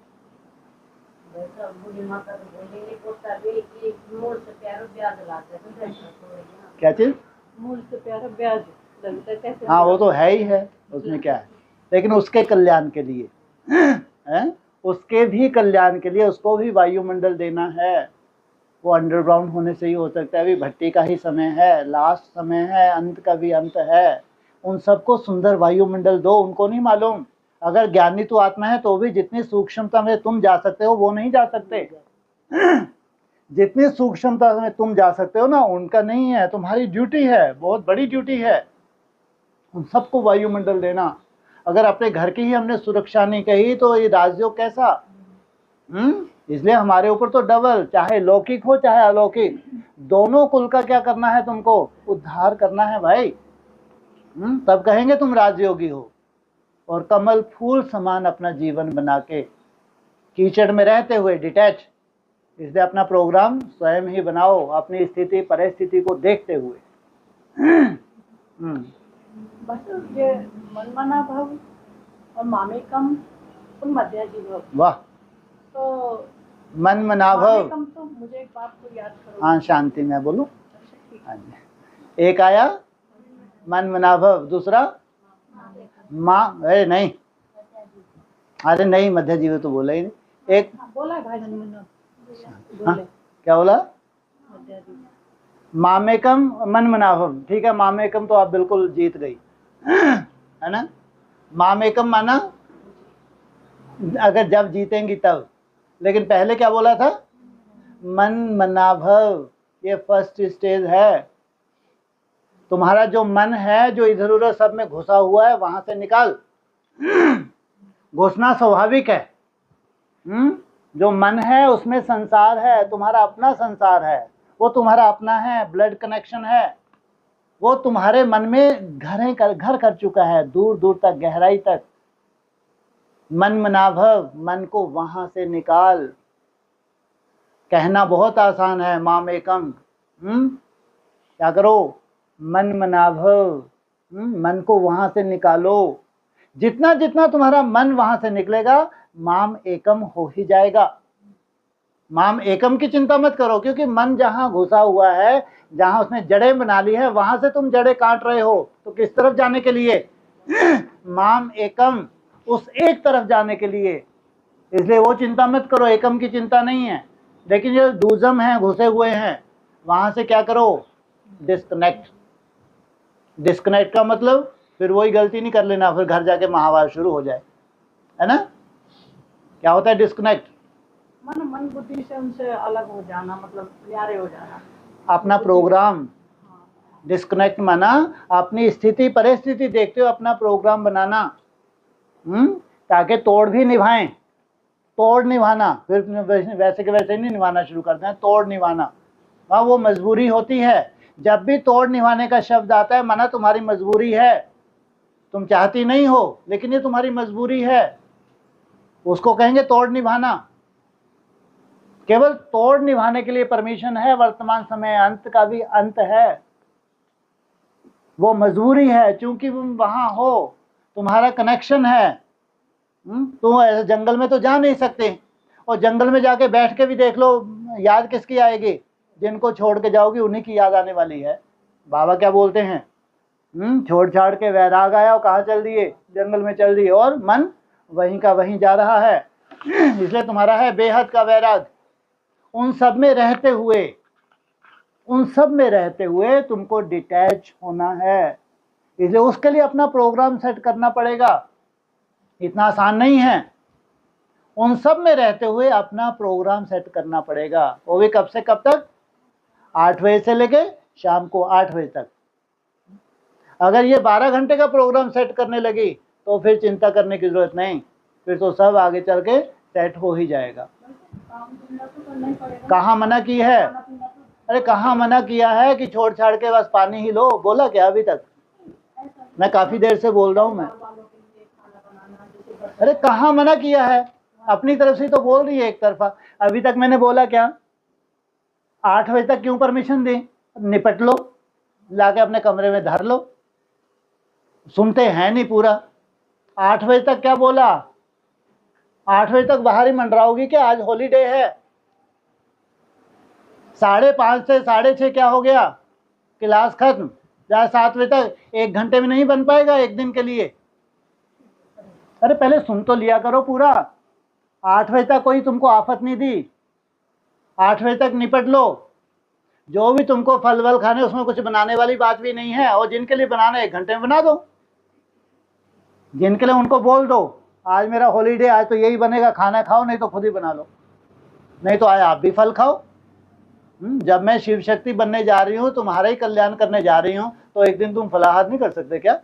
क्या चीज? मूल से प्यारा ब्याज लगता है कैसे। हाँ, वो तो है ही है, उसमें क्या है, लेकिन उसके कल्याण के लिए है, उसके भी कल्याण के लिए उसको भी वायुमंडल देना है। वो अंडरग्राउंड होने से ही हो सकता है। अभी भट्टी का ही समय है, लास्ट समय है, अंत का भी अंत है। उन सबको सुंदर वायुमंडल दो, उनको नहीं मालूम। अगर ज्ञानी तो आत्मा है तो भी जितनी सूक्ष्मता में तुम जा सकते हो वो नहीं जा सकते। जितनी सूक्ष्मता में तुम जा सकते हो ना, उनका नहीं है। तुम्हारी ड्यूटी है, बहुत बड़ी ड्यूटी है, उन सबको वायुमंडल देना। अगर अपने घर की ही हमने सुरक्षा नहीं कही तो ये राजयोग कैसा। इसलिए हमारे ऊपर तो डबल, चाहे लौकिक हो चाहे अलौकिक, दोनों कुल का क्या करना है, तुमको उद्धार करना है भाई। तब कहेंगे तुम राजयोगी हो। और कमल फूल समान अपना जीवन बना के, कीचड़ में रहते हुए डिटैच। इसलिए अपना प्रोग्राम स्वयं ही बनाओ, अपनी स्थिति परिस्थिति को देखते हुए। बस ये मनमना भाव और मामेकम और मध्याजीव। वाह, तो मन मनाभव। मामेकम तो मुझे एक बात को याद करो। हाँ, शांति में बोलो। हाँ जी, एक आया मन मनाभव, दूसरा माँ, अरे नहीं, अरे नहीं, मध्य जीव तो बोला ही नहीं। एक बोला है भाई मनमना, हाँ, क्या बोला? मध्याजीव। मामेकम मन मनाभव, ठीक है। मामेकम तो आप बिल्कुल जीत गई, है ना। मामेकम माना अगर जब जीतेंगी तब, लेकिन पहले क्या बोला था? मन मनाभव, ये फर्स्ट स्टेज है। तुम्हारा जो मन है, जो इधर उधर सब में घुसा हुआ है, वहां से निकाल। घुसना स्वाभाविक है। जो मन है उसमें संसार है, तुम्हारा अपना संसार है, वो तुम्हारा अपना है, ब्लड कनेक्शन है, वो तुम्हारे मन में घर कर चुका है, दूर दूर तक, गहराई तक। मन मनाभव, मन को वहां से निकाल। कहना बहुत आसान है, माम एकम। क्या करो? मन मनाभव, मन को वहां से निकालो। जितना जितना तुम्हारा मन वहां से निकलेगा, माम एकम हो ही जाएगा। माम एकम की चिंता मत करो, क्योंकि मन जहां घुसा हुआ है, जहां उसने जड़ें बना ली है, वहां से तुम जड़ें काट रहे हो। तो किस तरफ जाने के लिए? माम एकम, उस एक तरफ जाने के लिए। इसलिए वो चिंता मत करो, एकम की चिंता नहीं है। लेकिन जो दूजम है, घुसे हुए हैं, वहां से क्या करो? डिस्कनेक्ट। डिस्कनेक्ट का मतलब फिर वही गलती नहीं कर लेना, फिर घर जाके महाभारत शुरू हो जाए, है ना? क्या होता है डिस्कनेक्ट? मन बुद्धि से उनसे अलग हो जाना, मतलब न्यारे हो जाना, अपना प्रोग्राम। डिस्कनेक्ट माना अपनी स्थिति परिस्थिति देखते हुए अपना प्रोग्राम बनाना, ताकि तोड़ भी निभाएं। तोड़ निभाना, फिर वैसे के वैसे नहीं निभाना शुरू करते हैं, तोड़ निभाना। हाँ, वो मजबूरी होती है। जब भी तोड़ निभाने का शब्द आता है, माना तुम्हारी मजबूरी है, तुम चाहती नहीं हो, लेकिन ये तुम्हारी मजबूरी है, उसको कहेंगे तोड़ निभाना। केवल तोड़ निभाने के लिए परमिशन है। वर्तमान समय अंत का भी अंत है, वो मजबूरी है, क्योंकि तुम वहां हो, तुम्हारा कनेक्शन है। तुम ऐसे जंगल में तो जा नहीं सकते, और जंगल में जाके बैठ के भी देख लो, याद किसकी आएगी? जिनको छोड़ के जाओगी उन्हीं की याद आने वाली है। बाबा क्या बोलते हैं? छोड़ छाड़ के वैराग आया और कहाँ चल दिए? जंगल में चल दिए, और मन वहीं का वहीं जा रहा है। इसलिए तुम्हारा है बेहद का वैराग। उन सब में रहते हुए तुमको डिटैच होना है। इसलिए उसके लिए अपना प्रोग्राम सेट करना पड़ेगा। इतना आसान नहीं है। उन सब में रहते हुए अपना प्रोग्राम सेट करना पड़ेगा। वो भी कब से कब तक? 8 बजे से लेके शाम को 8 बजे तक। अगर ये 12 घंटे का प्रोग्राम सेट करने लगी तो फिर चिंता करने की जरूरत नहीं, फिर तो सब आगे चल के सेट हो ही जाएगा। कहाँ मना की है? अरे कहाँ मना किया है कि छोड़ छाड़ के बस पानी ही लो? बोला क्या अभी तक? मैं काफी देर से बोल रहा हूँ मैं। अरे कहाँ मना किया है? अपनी तरफ से तो बोल रही है एक तरफा। अभी तक मैंने बोला क्या? 8 बजे तक क्यों परमिशन दी? निपट लो, लाके अपने कमरे में धर लो। सुनते हैं नहीं पूरा। 8 बजे तक क्या बोला? 8 बजे तक बाहर ही मंडराओगी क्या? आज हॉलीडे है। 5:30 से 6:30 क्या हो गया? क्लास खत्म। या 7 बजे तक 1 घंटे में नहीं बन पाएगा एक दिन के लिए? अरे पहले सुन तो लिया करो पूरा। 8 बजे तक कोई तुमको आफत नहीं दी। 8 बजे तक निपट लो। जो भी तुमको फल वल खाने, उसमें कुछ बनाने वाली बात भी नहीं है। और जिनके लिए बनाना 1 घंटे में बना दो। जिनके लिए उनको बोल दो आज मेरा हॉलीडे, आज तो यही बनेगा, खाना खाओ, नहीं तो खुद ही बना लो, नहीं तो आज आप भी फल खाओ। जब मैं शिव शक्ति बनने जा रही हूँ, तुम्हारा ही कल्याण करने जा रही हूँ, तो एक दिन तुम फलाहार नहीं कर सकते क्या?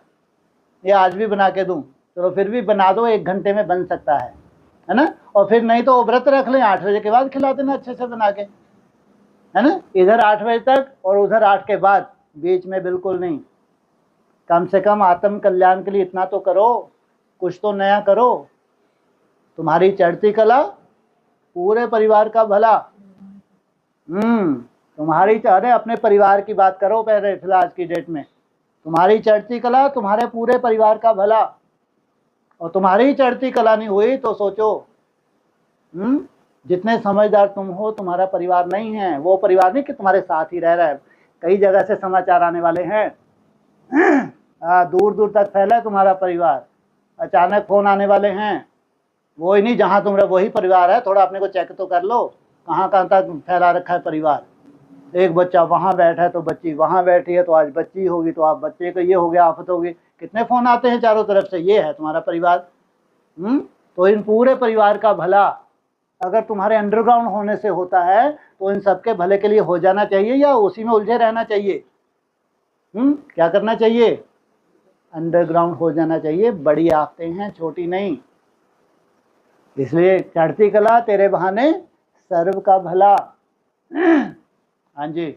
ये आज भी बना के दूं? चलो फिर भी बना दो, 1 घंटे में बन सकता है ना? और फिर नहीं तो व्रत रख लें, 8 बजे के बाद खिला देना अच्छे से बना के, है ना? इधर 8 बजे तक और उधर 8 के बाद, बीच में बिल्कुल नहीं। कम से कम आत्म कल्याण के लिए इतना तो करो, कुछ तो नया करो। तुम्हारी चढ़ती कला पूरे परिवार का भला। तुम्हारी, अरे अपने परिवार की बात करो पहले, फिलहाल आज की डेट में तुम्हारी चढ़ती कला तुम्हारे पूरे परिवार का भला। और तुम्हारी चढ़ती कला नहीं हुई तो सोचो, जितने समझदार तुम हो, तुम्हारा परिवार नहीं है। वो परिवार नहीं कि तुम्हारे साथ ही रह रहा है। कई जगह से समाचार आने वाले हैं, दूर दूर तक फैला है तुम्हारा परिवार। अचानक फोन आने वाले हैं, वो ही नहीं जहाँ तुम रहे वही परिवार है। थोड़ा अपने को चेक तो कर लो, कहाँ कहाँ तक फैला रखा है परिवार। एक बच्चा वहाँ बैठा है तो बच्ची वहाँ बैठी है, तो आज बच्ची होगी तो आप बच्चे को ये हो गया, आफत होगी। कितने फ़ोन आते हैं चारों तरफ से। ये है तुम्हारा परिवार। तो इन पूरे परिवार का भला अगर तुम्हारे अंडरग्राउंड होने से होता है, तो इन सबके भले के लिए हो जाना चाहिए या उसी में उलझे रहना चाहिए? क्या करना चाहिए? अंडरग्राउंड हो जाना चाहिए। बड़ी आफतें हैं, छोटी नहीं। इसलिए चढ़ती कला तेरे बहाने सर्व का भला। हाँ जी।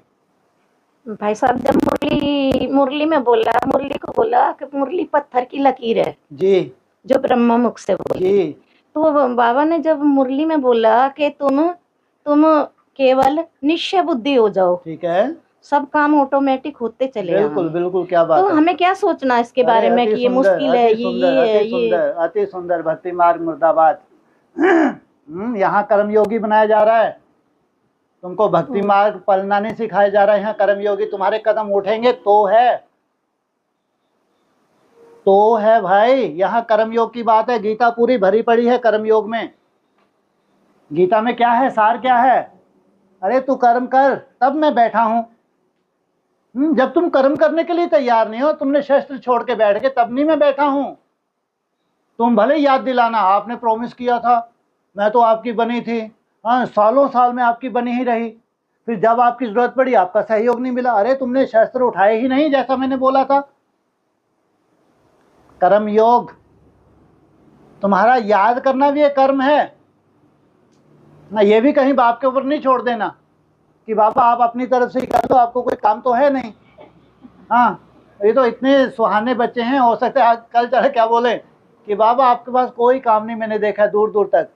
भाई साहब, जब मुरली में बोला, मुरली को बोला कि मुरली पत्थर की लकीर है जी जो ब्रह्मा मुख से बोली, जी तो बाबा ने जब मुरली में बोला कि तुम केवल निश्चय बुद्धि हो जाओ, ठीक है, सब काम ऑटोमेटिक होते चले बिल्कुल आएंगे। बिल्कुल, क्या बात तो है। हमें क्या सोचना इसके अरे बारे में अति कि ये सुंदर, मुश्किल है, अति सुंदर, ये अति सुंदर, अति सुंदर। भक्ति मार्ग मुर्दाबाद। यहाँ कर्मयोगी बनाया जा रहा है तुमको। भक्ति मार्ग पलना नहीं सिखाया जा रहा है यहाँ। कर्मयोगी तुम्हारे कदम उठेंगे तो है भाई। यहाँ कर्मयोग की बात है। गीता पूरी भरी पड़ी है कर्मयोग में। गीता में क्या है, सार क्या है? अरे तू कर्म कर, तब मैं बैठा हूं। जब तुम कर्म करने के लिए तैयार नहीं हो, तुमने शस्त्र छोड़ के बैठ के, तब नहीं मैं बैठा हूं। तुम भले याद दिलाना, आपने प्रॉमिस किया था, मैं तो आपकी बनी थी। हाँ, सालों साल में आपकी बनी ही रही। फिर जब आपकी जरूरत पड़ी, आपका सहयोग नहीं मिला। अरे तुमने शस्त्र उठाए ही नहीं, जैसा मैंने बोला था। कर्म योग, तुम्हारा याद करना भी एक कर्म है ना। ये भी कहीं बाप के ऊपर नहीं छोड़ देना कि बाबा आप अपनी तरफ से ही कर दो, आपको कोई काम तो है नहीं। हाँ, ये तो इतने सुहाने बच्चे हैं, हो सकता है आज कल चले क्या बोले कि बाबा आपके पास कोई काम नहीं मैंने देखा है दूर दूर तक।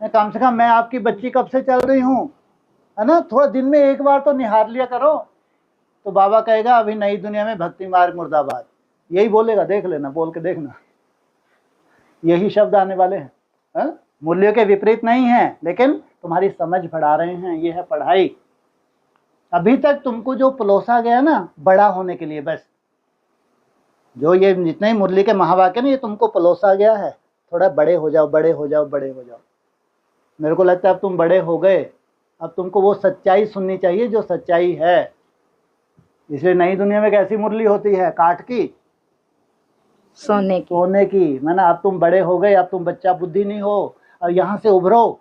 कम से कम मैं आपकी बच्ची कब से चल रही हूँ, है ना। थोड़ा दिन में एक बार तो निहार लिया करो। तो बाबा कहेगा अभी नई दुनिया में भक्ति मार्ग मुर्दाबाद, यही बोलेगा। देख लेना, बोल के देखना, यही शब्द आने वाले हैं। है? मूल्यों के विपरीत नहीं है, लेकिन तुम्हारी समझ बढ़ा रहे हैं। ये है पढ़ाई। अभी तक तुमको जो पलोसा गया ना बड़ा होने के लिए, बस जो ये जितने मुरली के महावाक्य ना, ये तुमको पलोसा गया है। थोड़ा बड़े हो जाओ, बड़े हो जाओ, बड़े हो जाओ। मेरे को लगता है अब तुम बड़े हो गए। अब तुमको वो सच्चाई सुननी चाहिए जो सच्चाई है। इसलिए नई दुनिया में कैसी मुरली होती है? काठ की, सोने की। मैंने अब तुम बड़े हो गए, अब तुम बच्चा बुद्धि नहीं हो, और यहाँ से उभरो।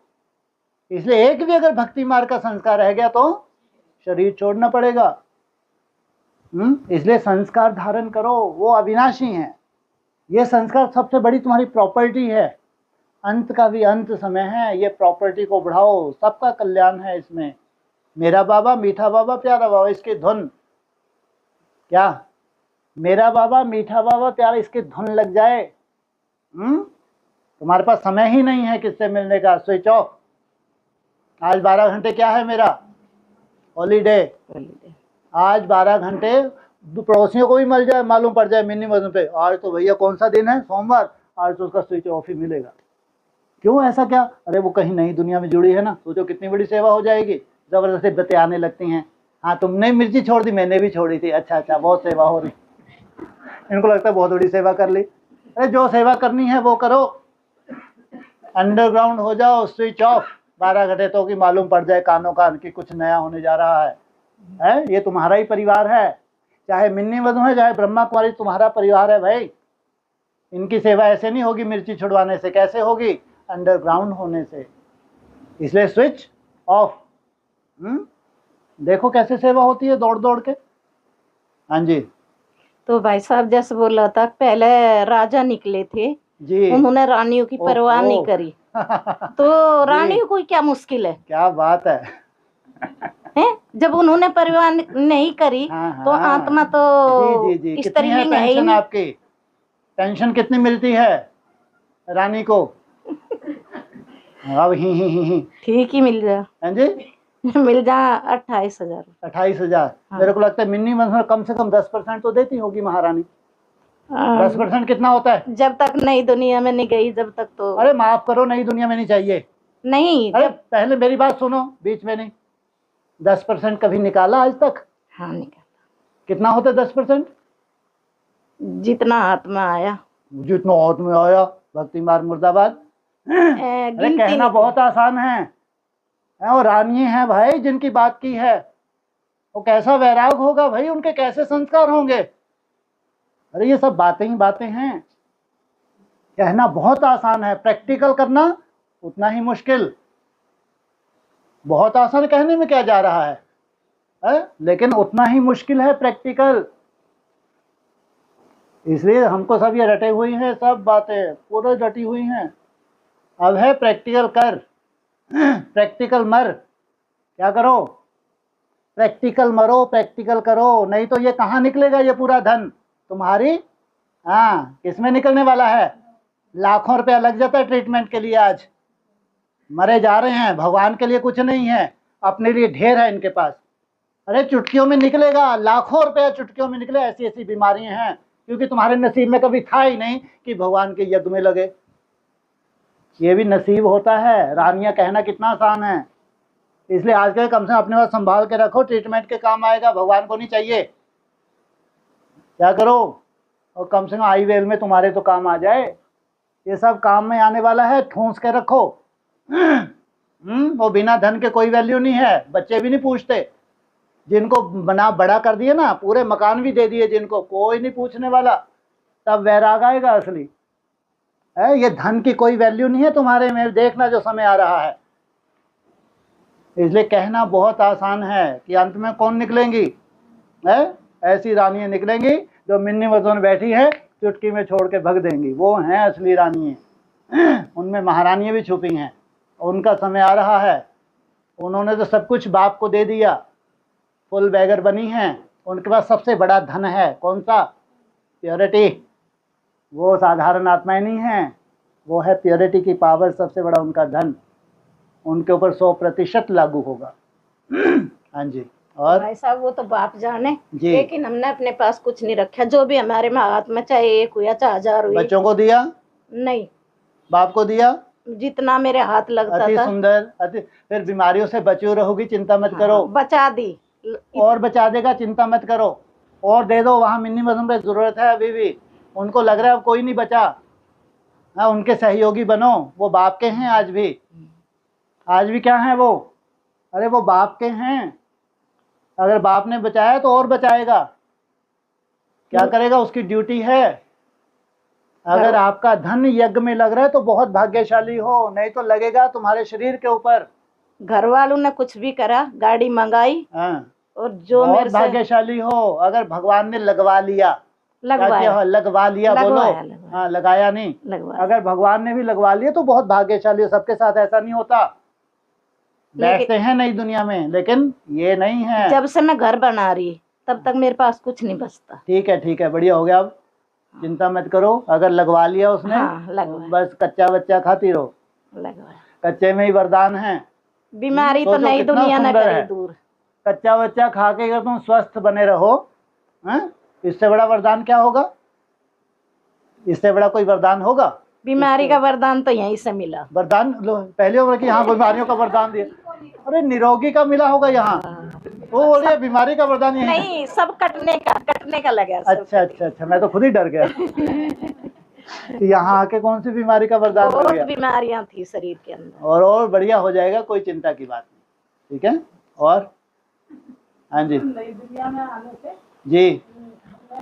इसलिए एक भी अगर भक्ति मार्ग का संस्कार रह गया तो शरीर छोड़ना पड़ेगा। इसलिए संस्कार धारण करो, वो अविनाशी हैं। ये संस्कार सबसे बड़ी तुम्हारी प्रॉपर्टी है। अंत का भी अंत समय है। ये प्रॉपर्टी को बढ़ाओ, सबका कल्याण है इसमें। मेरा बाबा मीठा बाबा प्यारा बाबा, इसकी धुन क्या, मेरा बाबा मीठा बाबा प्यारा, इसकी धुन लग जाए। तुम्हारे पास समय ही नहीं है किससे मिलने का। Switch off. आज 12 घंटे क्या है मेरा? हॉलीडे। आज 12 घंटे पड़ोसियों को भी मिल जाए, मालूम पड़ जाए मिनिमम पे, आज तो भैया कौन सा दिन है, सोमवार, आज तो उसका स्विच ऑफ ही मिलेगा। क्यों ऐसा क्या? अरे वो कहीं नई दुनिया में जुड़ी है ना। सोचो कितनी बड़ी सेवा हो जाएगी। जबरदस्ती बातें आने लगती हैं। हाँ, तुमने मिर्ची छोड़ दी, मैंने भी छोड़ी थी। अच्छा अच्छा, बहुत सेवा हो रही। इनको लगता है बहुत बड़ी सेवा कर ली। अरे जो सेवा करनी है वो करो। अंडरग्राउंड हो जाओ, स्विच ऑफ। 12 घंटे तो कि मालूम पड़ जाए कानों कान की कुछ नया होने जा रहा है। ये तुम्हारा ही परिवार है। चाहे मिन्नी वधु है, चाहे ब्रह्मा कुमारी, तुम्हारा परिवार है भाई। इनकी सेवा ऐसे नहीं होगी मिर्ची छुड़वाने से। कैसे होगी? अंडरग्राउंड होने से। इसलिए स्विच ऑफ। देखो कैसे सेवा होती है दौड़ दौड़ के। हाँ जी। तो भाई साहब जैसे बोला था, पहले राजा निकले थे जी, उन्होंने रानियों की परवाह नहीं करी। तो रानियों को क्या मुश्किल है? क्या बात है। हैं? जब उन्होंने परवाह नहीं करी, हाँ, तो हाँ। आत्मा तो जी जी जी। इस कितनी है तरह है ही पेंशन नहीं। आपकी? पेंशन कितनी मिलती है रानी को? अब ही ठीक ही मिल जा। हाँ जी, मिल जा 28,000। 28,000। हाँ। मेरे को लगता है मिन्नी मंथ में कम से कम 10% तो देती होगी महारानी। 10% कितना होता है? जब तक नई दुनिया में नहीं गई, जब तक तो। अरे माफ करो, नई दुनिया में नहीं चाहिए। नहीं, अरे जब पहले मेरी बात सुनो, बीच में नहीं। 10% कभी निकाला आज तक? हाँ निकल, कितना होता है 10%? जितना हाथ में आया। जितना हाथ में आया। भक्ति मार्ग मुर्दाबाद। अरे गिनती कहना नहीं बहुत आसान है। वो रानी है भाई जिनकी बात की है। वो कैसा वैराग होगा भाई, उनके कैसे संस्कार होंगे। अरे ये सब बातें ही बातें हैं। कहना बहुत आसान है, प्रैक्टिकल करना उतना ही मुश्किल। बहुत आसान कहने में क्या जा रहा है? लेकिन उतना ही मुश्किल है प्रैक्टिकल। इसलिए हमको सब ये रटे हुई हैं, सब बातें पूरे रटी हुई हैं। अब है प्रैक्टिकल कर, प्रैक्टिकल मर। क्या करो? प्रैक्टिकल मरो, प्रैक्टिकल करो, नहीं तो ये कहाँ निकलेगा ये पूरा धन तुम्हारी? हाँ, किसमें निकलने वाला है? लाखों रुपया लग जाता है ट्रीटमेंट के लिए। आज मरे जा रहे हैं, भगवान के लिए कुछ नहीं है, अपने लिए ढेर है इनके पास। अरे चुटकियों में निकलेगा, लाखों रुपया चुटकियों में निकले। ऐसी ऐसी बीमारियां हैं क्योंकि तुम्हारे नसीब में कभी था ही नहीं कि भगवान के यज्ञ में लगे। ये भी नसीब होता है। रानियां कहना कितना आसान है। इसलिए आज के कम से कम अपने पास संभाल के रखो, ट्रीटमेंट के काम आएगा, भगवान को नहीं चाहिए। क्या करो? और कम से कम आई वेल में तुम्हारे तो काम आ जाए। ये सब काम में आने वाला है, ठूंस के रखो। वो बिना धन के कोई वैल्यू नहीं है। बच्चे भी नहीं पूछते, जिनको बना बड़ा कर दिए ना, पूरे मकान भी दे दिए जिनको, कोई नहीं पूछने वाला। तब वैराग आएगा असली है। ये धन की कोई वैल्यू नहीं है तुम्हारे में। देखना जो समय आ रहा है। इसलिए कहना बहुत आसान है कि अंत में कौन निकलेंगी है? ऐसी रानियां निकलेंगी जो मिन्नी मजों में बैठी है, चुटकी में छोड़ के भग देंगी। वो हैं असली रानियां। उनमें महारानियां भी छुपी हैं। उनका समय आ रहा है। उन्होंने तो सब कुछ बाप को दे दिया, फुल बैगर बनी हैं। उनके पास सबसे बड़ा धन है कौन सा? प्योरिटी। वो साधारण आत्माएं नहीं हैं, वो है प्योरिटी की पावर। सबसे बड़ा उनका धन उनके ऊपर 100% लागू होगा। हाँ जी। और भाई साहब वो तो बाप जाने, जी। लेकिन हमने अपने पास कुछ नहीं रखा। जो भी हमारे में हाथ में, चाहे 1 हुआ चाहे 1000 हुई, बच्चों को दिया, नहीं, बाप को दिया। जितना मेरे हाथ लगता अति था। सुंदर। अति फिर बीमारियों से बची रहोगी, चिंता मत करो। बचा दी। और बचा देगा, चिंता मत करो। और दे दो, वहाँ मिन्नी मजहब पे जरूरत है अभी भी। उनको लग रहा है अब कोई नहीं बचा। हाँ, उनके सहयोगी बनो। वो बाप के हैं आज भी। आज भी क्या हैं वो? अरे वो बाप के हैं। अगर बाप ने बचाया तो और बचाएगा। क्या करेगा? उसकी ड्यूटी है। अगर आपका धन यज्ञ में लग रहा है तो बहुत भाग्यशाली हो, नहीं तो लगेगा तुम्हारे शरीर के ऊपर। घर वालों ने कुछ भी करा, गाड़ी मंगाई, हाँ, और जो बहुत मेरे से भाग्यशाली हो। अगर भगवान ने लगवा लिया, क्या लगवाया, किया? लगवा लिया, बोलो। लगवाया। हाँ, लगाया नहीं। लगवाया। अगर भगवान ने भी लगवा लिया तो बहुत भाग्यशाली हो। सबके साथ ऐसा नहीं होता। बैठते हैं नई दुनिया में, लेकिन ये नहीं है। जब से मैं घर बना रही तब तक मेरे पास कुछ नहीं बचता। ठीक है, ठीक है, बढ़िया हो गया। अब चिंता मत करो। अगर लगवा लिया उसने, हाँ, लगवाया। बस कच्चा बच्चा खाती रहो। लगवाया। कच्चे में ही वरदान है। बीमारी तो सोचो नई कितना दुनिया न सुंदर करे है। दूर। कच्चा बच्चा खा के अगर तुम स्वस्थ बने रहो, हैं? इससे बड़ा वरदान क्या होगा? इससे बड़ा कोई वरदान होगा? बीमारी का वरदान तो यहीं से मिला। वरदान लो, पहले उम्र की हाँ बीमारियों का वरदान दिया। अरे निरोगी का मिला होगा यहाँ। वो बोल रही है बीमारी का वरदान यही। नहीं, सब कटने का लगा। अच्छा अच्छा अच्छा, मैं तो खुद ही डर गया। यहाँ आके कौन सी बीमारी का वरदान हो बहुत गया? बीमारियां थी शरीर के अंदर। और बढ़िया हो जाएगा, कोई चिंता की बात नहीं। ठीक है। और हाँ जी नई दुनिया में आने से जी,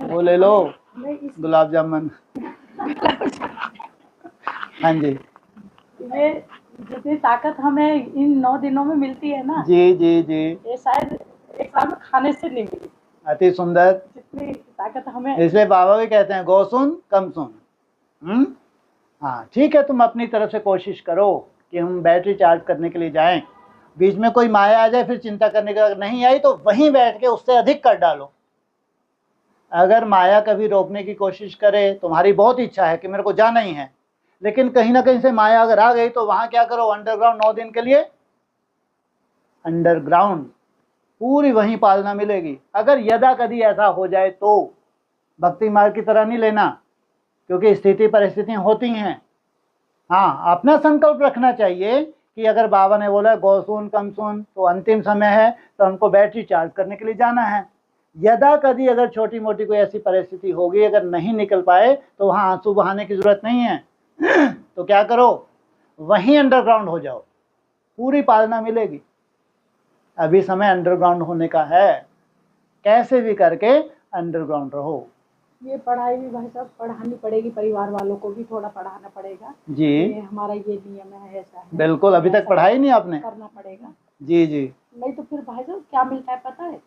वो ले लो गुलाब जामुन। हाँ जी ये जितनी ताकत हमें इन 9 दिनों में मिलती है ना, जी जी जी, ये शायद एक साल में खाने से नहीं मिली। अति सुंदर। जितनी ताकत हमें, इसलिए बाबा भी कहते हैं गो सुन कम सुन। हाँ ठीक है, तुम अपनी तरफ से कोशिश करो कि हम बैटरी चार्ज करने के लिए जाएं। बीच में कोई माया आ जाए फिर चिंता करने का, नहीं आई तो वहीं बैठ के उससे अधिक कर डालो। अगर माया कभी रोकने की कोशिश करे, तुम्हारी बहुत इच्छा है कि मेरे को जाना ही है, लेकिन कहीं ना कहीं से माया अगर आ गई तो वहां क्या करो? अंडरग्राउंड 9 दिन के लिए अंडरग्राउंड पूरी वहीं पालना मिलेगी। अगर यदा कभी ऐसा हो जाए तो भक्ति मार्ग की तरह नहीं लेना, क्योंकि स्थिति परिस्थितियां होती हैं। हाँ, अपना संकल्प रखना चाहिए कि अगर बाबा ने बोला गो सुन कम सुन, तो अंतिम समय है तो हमको बैटरी चार्ज करने के लिए जाना है। यदा कभी अगर छोटी मोटी कोई ऐसी परिस्थिति होगी, अगर नहीं निकल पाए तो वहाँ आंसू बहाने की जरूरत नहीं है। तो क्या करो? वहीं अंडरग्राउंड हो जाओ, पूरी पालना मिलेगी। अभी समय अंडरग्राउंड होने का है, कैसे भी करके अंडरग्राउंड रहो। ये पढ़ाई भी भाई साहब पढ़ानी पड़ेगी, परिवार वालों को भी थोड़ा पढ़ाना पड़ेगा। जी ये हमारा ये नियम है, ऐसा है। बिल्कुल, अभी तक ऐसा पढ़ाई नहीं आपने? करना पड़ेगा। जी जी, नहीं तो फिर भाई साहब क्या मिलता है पता है?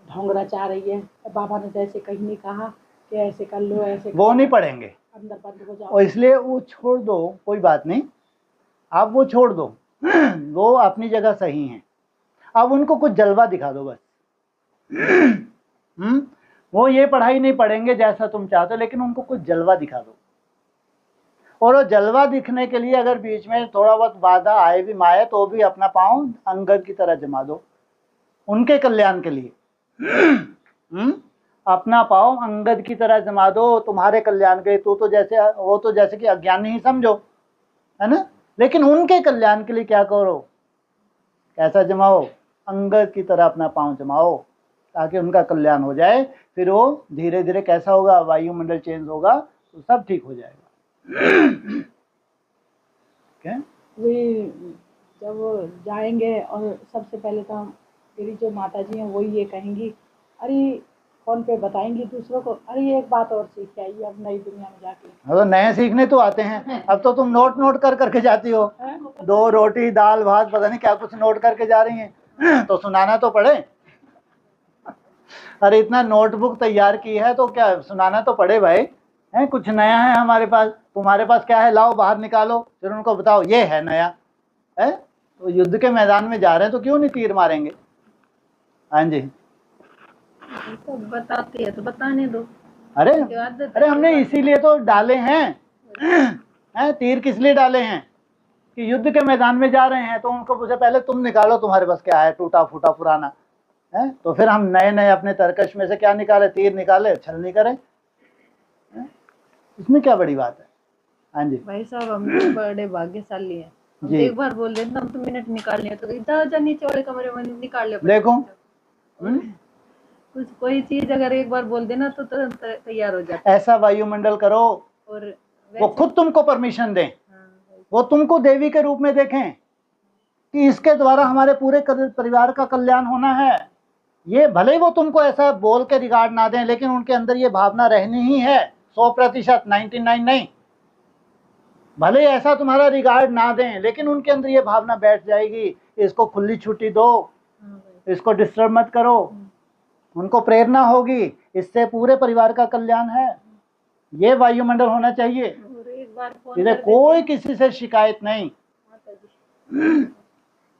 ढोंगरा चाह रही है। बाबा ने जैसे कहीं नहीं कहा कि ऐसे कर लो, ऐसे वो नहीं पढ़ेंगे, अंदर बंद हो जाओ। और इसलिए वो छोड़ दो, कोई बात नहीं, आप वो छोड़ दो। वो अपनी जगह सही हैं, अब उनको कुछ जलवा दिखा दो बस। वो ये पढ़ाई नहीं पढ़ेंगे जैसा तुम चाहते हो, लेकिन उनको कुछ जलवा दिखा दो। और वो जलवा दिखने के लिए अगर बीच में थोड़ा बहुत बाधा आए भी माए, तो भी अपना पाँव अंगद की तरह जमा दो, उनके कल्याण के लिए। अपना पाँव अंगद की तरह जमा दो, तुम्हारे कल्याण के लिए। तो जैसे वो तो जैसे कि अज्ञानी ही समझो, है ना, लेकिन उनके कल्याण के लिए क्या करो, कैसा जमाओ, अंगद की तरह अपना पाँव जमाओ, ताकि उनका कल्याण हो जाए। फिर वो धीरे धीरे कैसा होगा, वायुमंडल चेंज होगा, तो सब ठीक हो जाएगा। क्या वे जब वो जाएंगे और सबसे पहले तो मेरी जो माता जी हैं वही ये कहेंगी, अरे फोन पे बताएंगी दूसरों को, अरे ये एक बात और सीख आइए अब नई दुनिया में जाके। तो नए सीखने तो आते हैं, अब तो तुम नोट कर करके जाती हो, 2 रोटी दाल भात पता नहीं क्या कुछ नोट करके जा रही हैं। तो सुनाना तो पड़े। अरे इतना नोटबुक तैयार की है तो क्या सुनाना तो पड़े भाई, है कुछ नया है हमारे पास, तुम्हारे पास क्या है, लाओ बाहर निकालो, फिर उनको बताओ ये है नया है। तो युद्ध के मैदान में जा रहे हैं तो क्यों नहीं तीर मारेंगे। हाँ जी, तो बताते हैं तो बताने दो। अरे हमने इसीलिए तो डाले हैं, तीर किस लिए डाले हैं, कि युद्ध के मैदान में जा रहे हैं तो उनको पूछे पहले तुम निकालो तुम्हारे पास क्या है, टूटा फूटा पुराना है। तो फिर हम नए नए अपने तरकश में से क्या निकाले, तीर निकाले, छल नहीं करे, इसमें क्या बड़ी बात है। हाँ जी भाई साहब हम तो बड़े भाग्यशाली हैं, हम जी। तो एक बार बोल देते हम तो मिनट निकाल लिए तो इधर नीचे वाले कमरे में निकाल लिया। देखो कुछ कोई चीज अगर एक बार बोल देना तो तुरंत तैयार हो जाता ऐसा वायुमंडल करो, है। और वो खुद तुमको परमिशन दें, हाँ, वो तुमको देवी के रूप में देखें कि इसके द्वारा हमारे पूरे परिवार का कल्याण होना है। ये भले ही वो तुमको ऐसा बोल के रिगार्ड ना दें, लेकिन उनके अंदर ये भावना रहनी ही है, 100%, 99 नहीं। भले ही ऐसा तुम्हारा रिगार्ड ना दें, लेकिन उनके अंदर ये भावना बैठ जाएगी, इसको खुली छुट्टी दो, हाँ भाई। इसको डिस्टर्ब मत करो। उनको प्रेरणा होगी, इससे पूरे परिवार का कल्याण है। ये वायुमंडल होना चाहिए। और एक बार फोन इधर कर कोई किसी से शिकायत नहीं।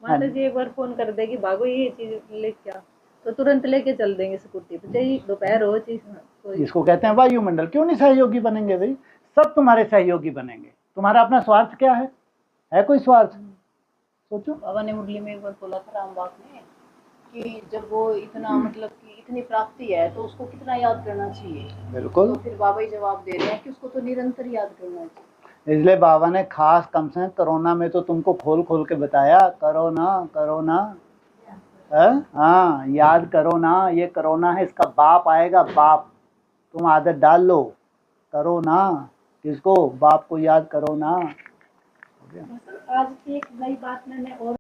माता जी एक बार फोन कर देगी भागो ये चीज लेके आओ, तो तुरंत लेके चल देंगे स्कूटी पे, चाहिए दोपहर हो कोई। इसको कहते हैं वायुमंडल। क्यों नहीं सहयोगी बनेंगे भाई, सब तुम्हारे सहयोगी बनेंगे। तुम्हारा अपना स्वार्थ क्या है कोई स्वार्थ, सोचो। बाबा ने मुरली में एक बार बोला था रामबाग में कि जब वो इतना मतलब कि इतनी प्राप्ति है तो उसको कितना याद करना चाहिए। बिल्कुल, तो फिर बाबा ही जवाब दे रहे हैं कि उसको तो निरंतर याद करना चाहिए। इसलिए बाबा ने खास कम से कोरोना में तो तुमको खोल खोल के बताया, करो ना, हाँ याद करो ना, ये कोरोना है, इसका बाप आएगा, बाप तुम आदत डाल लो, करो ना, किसको, बाप को याद करो ना। आज की एक नई बात मैंने और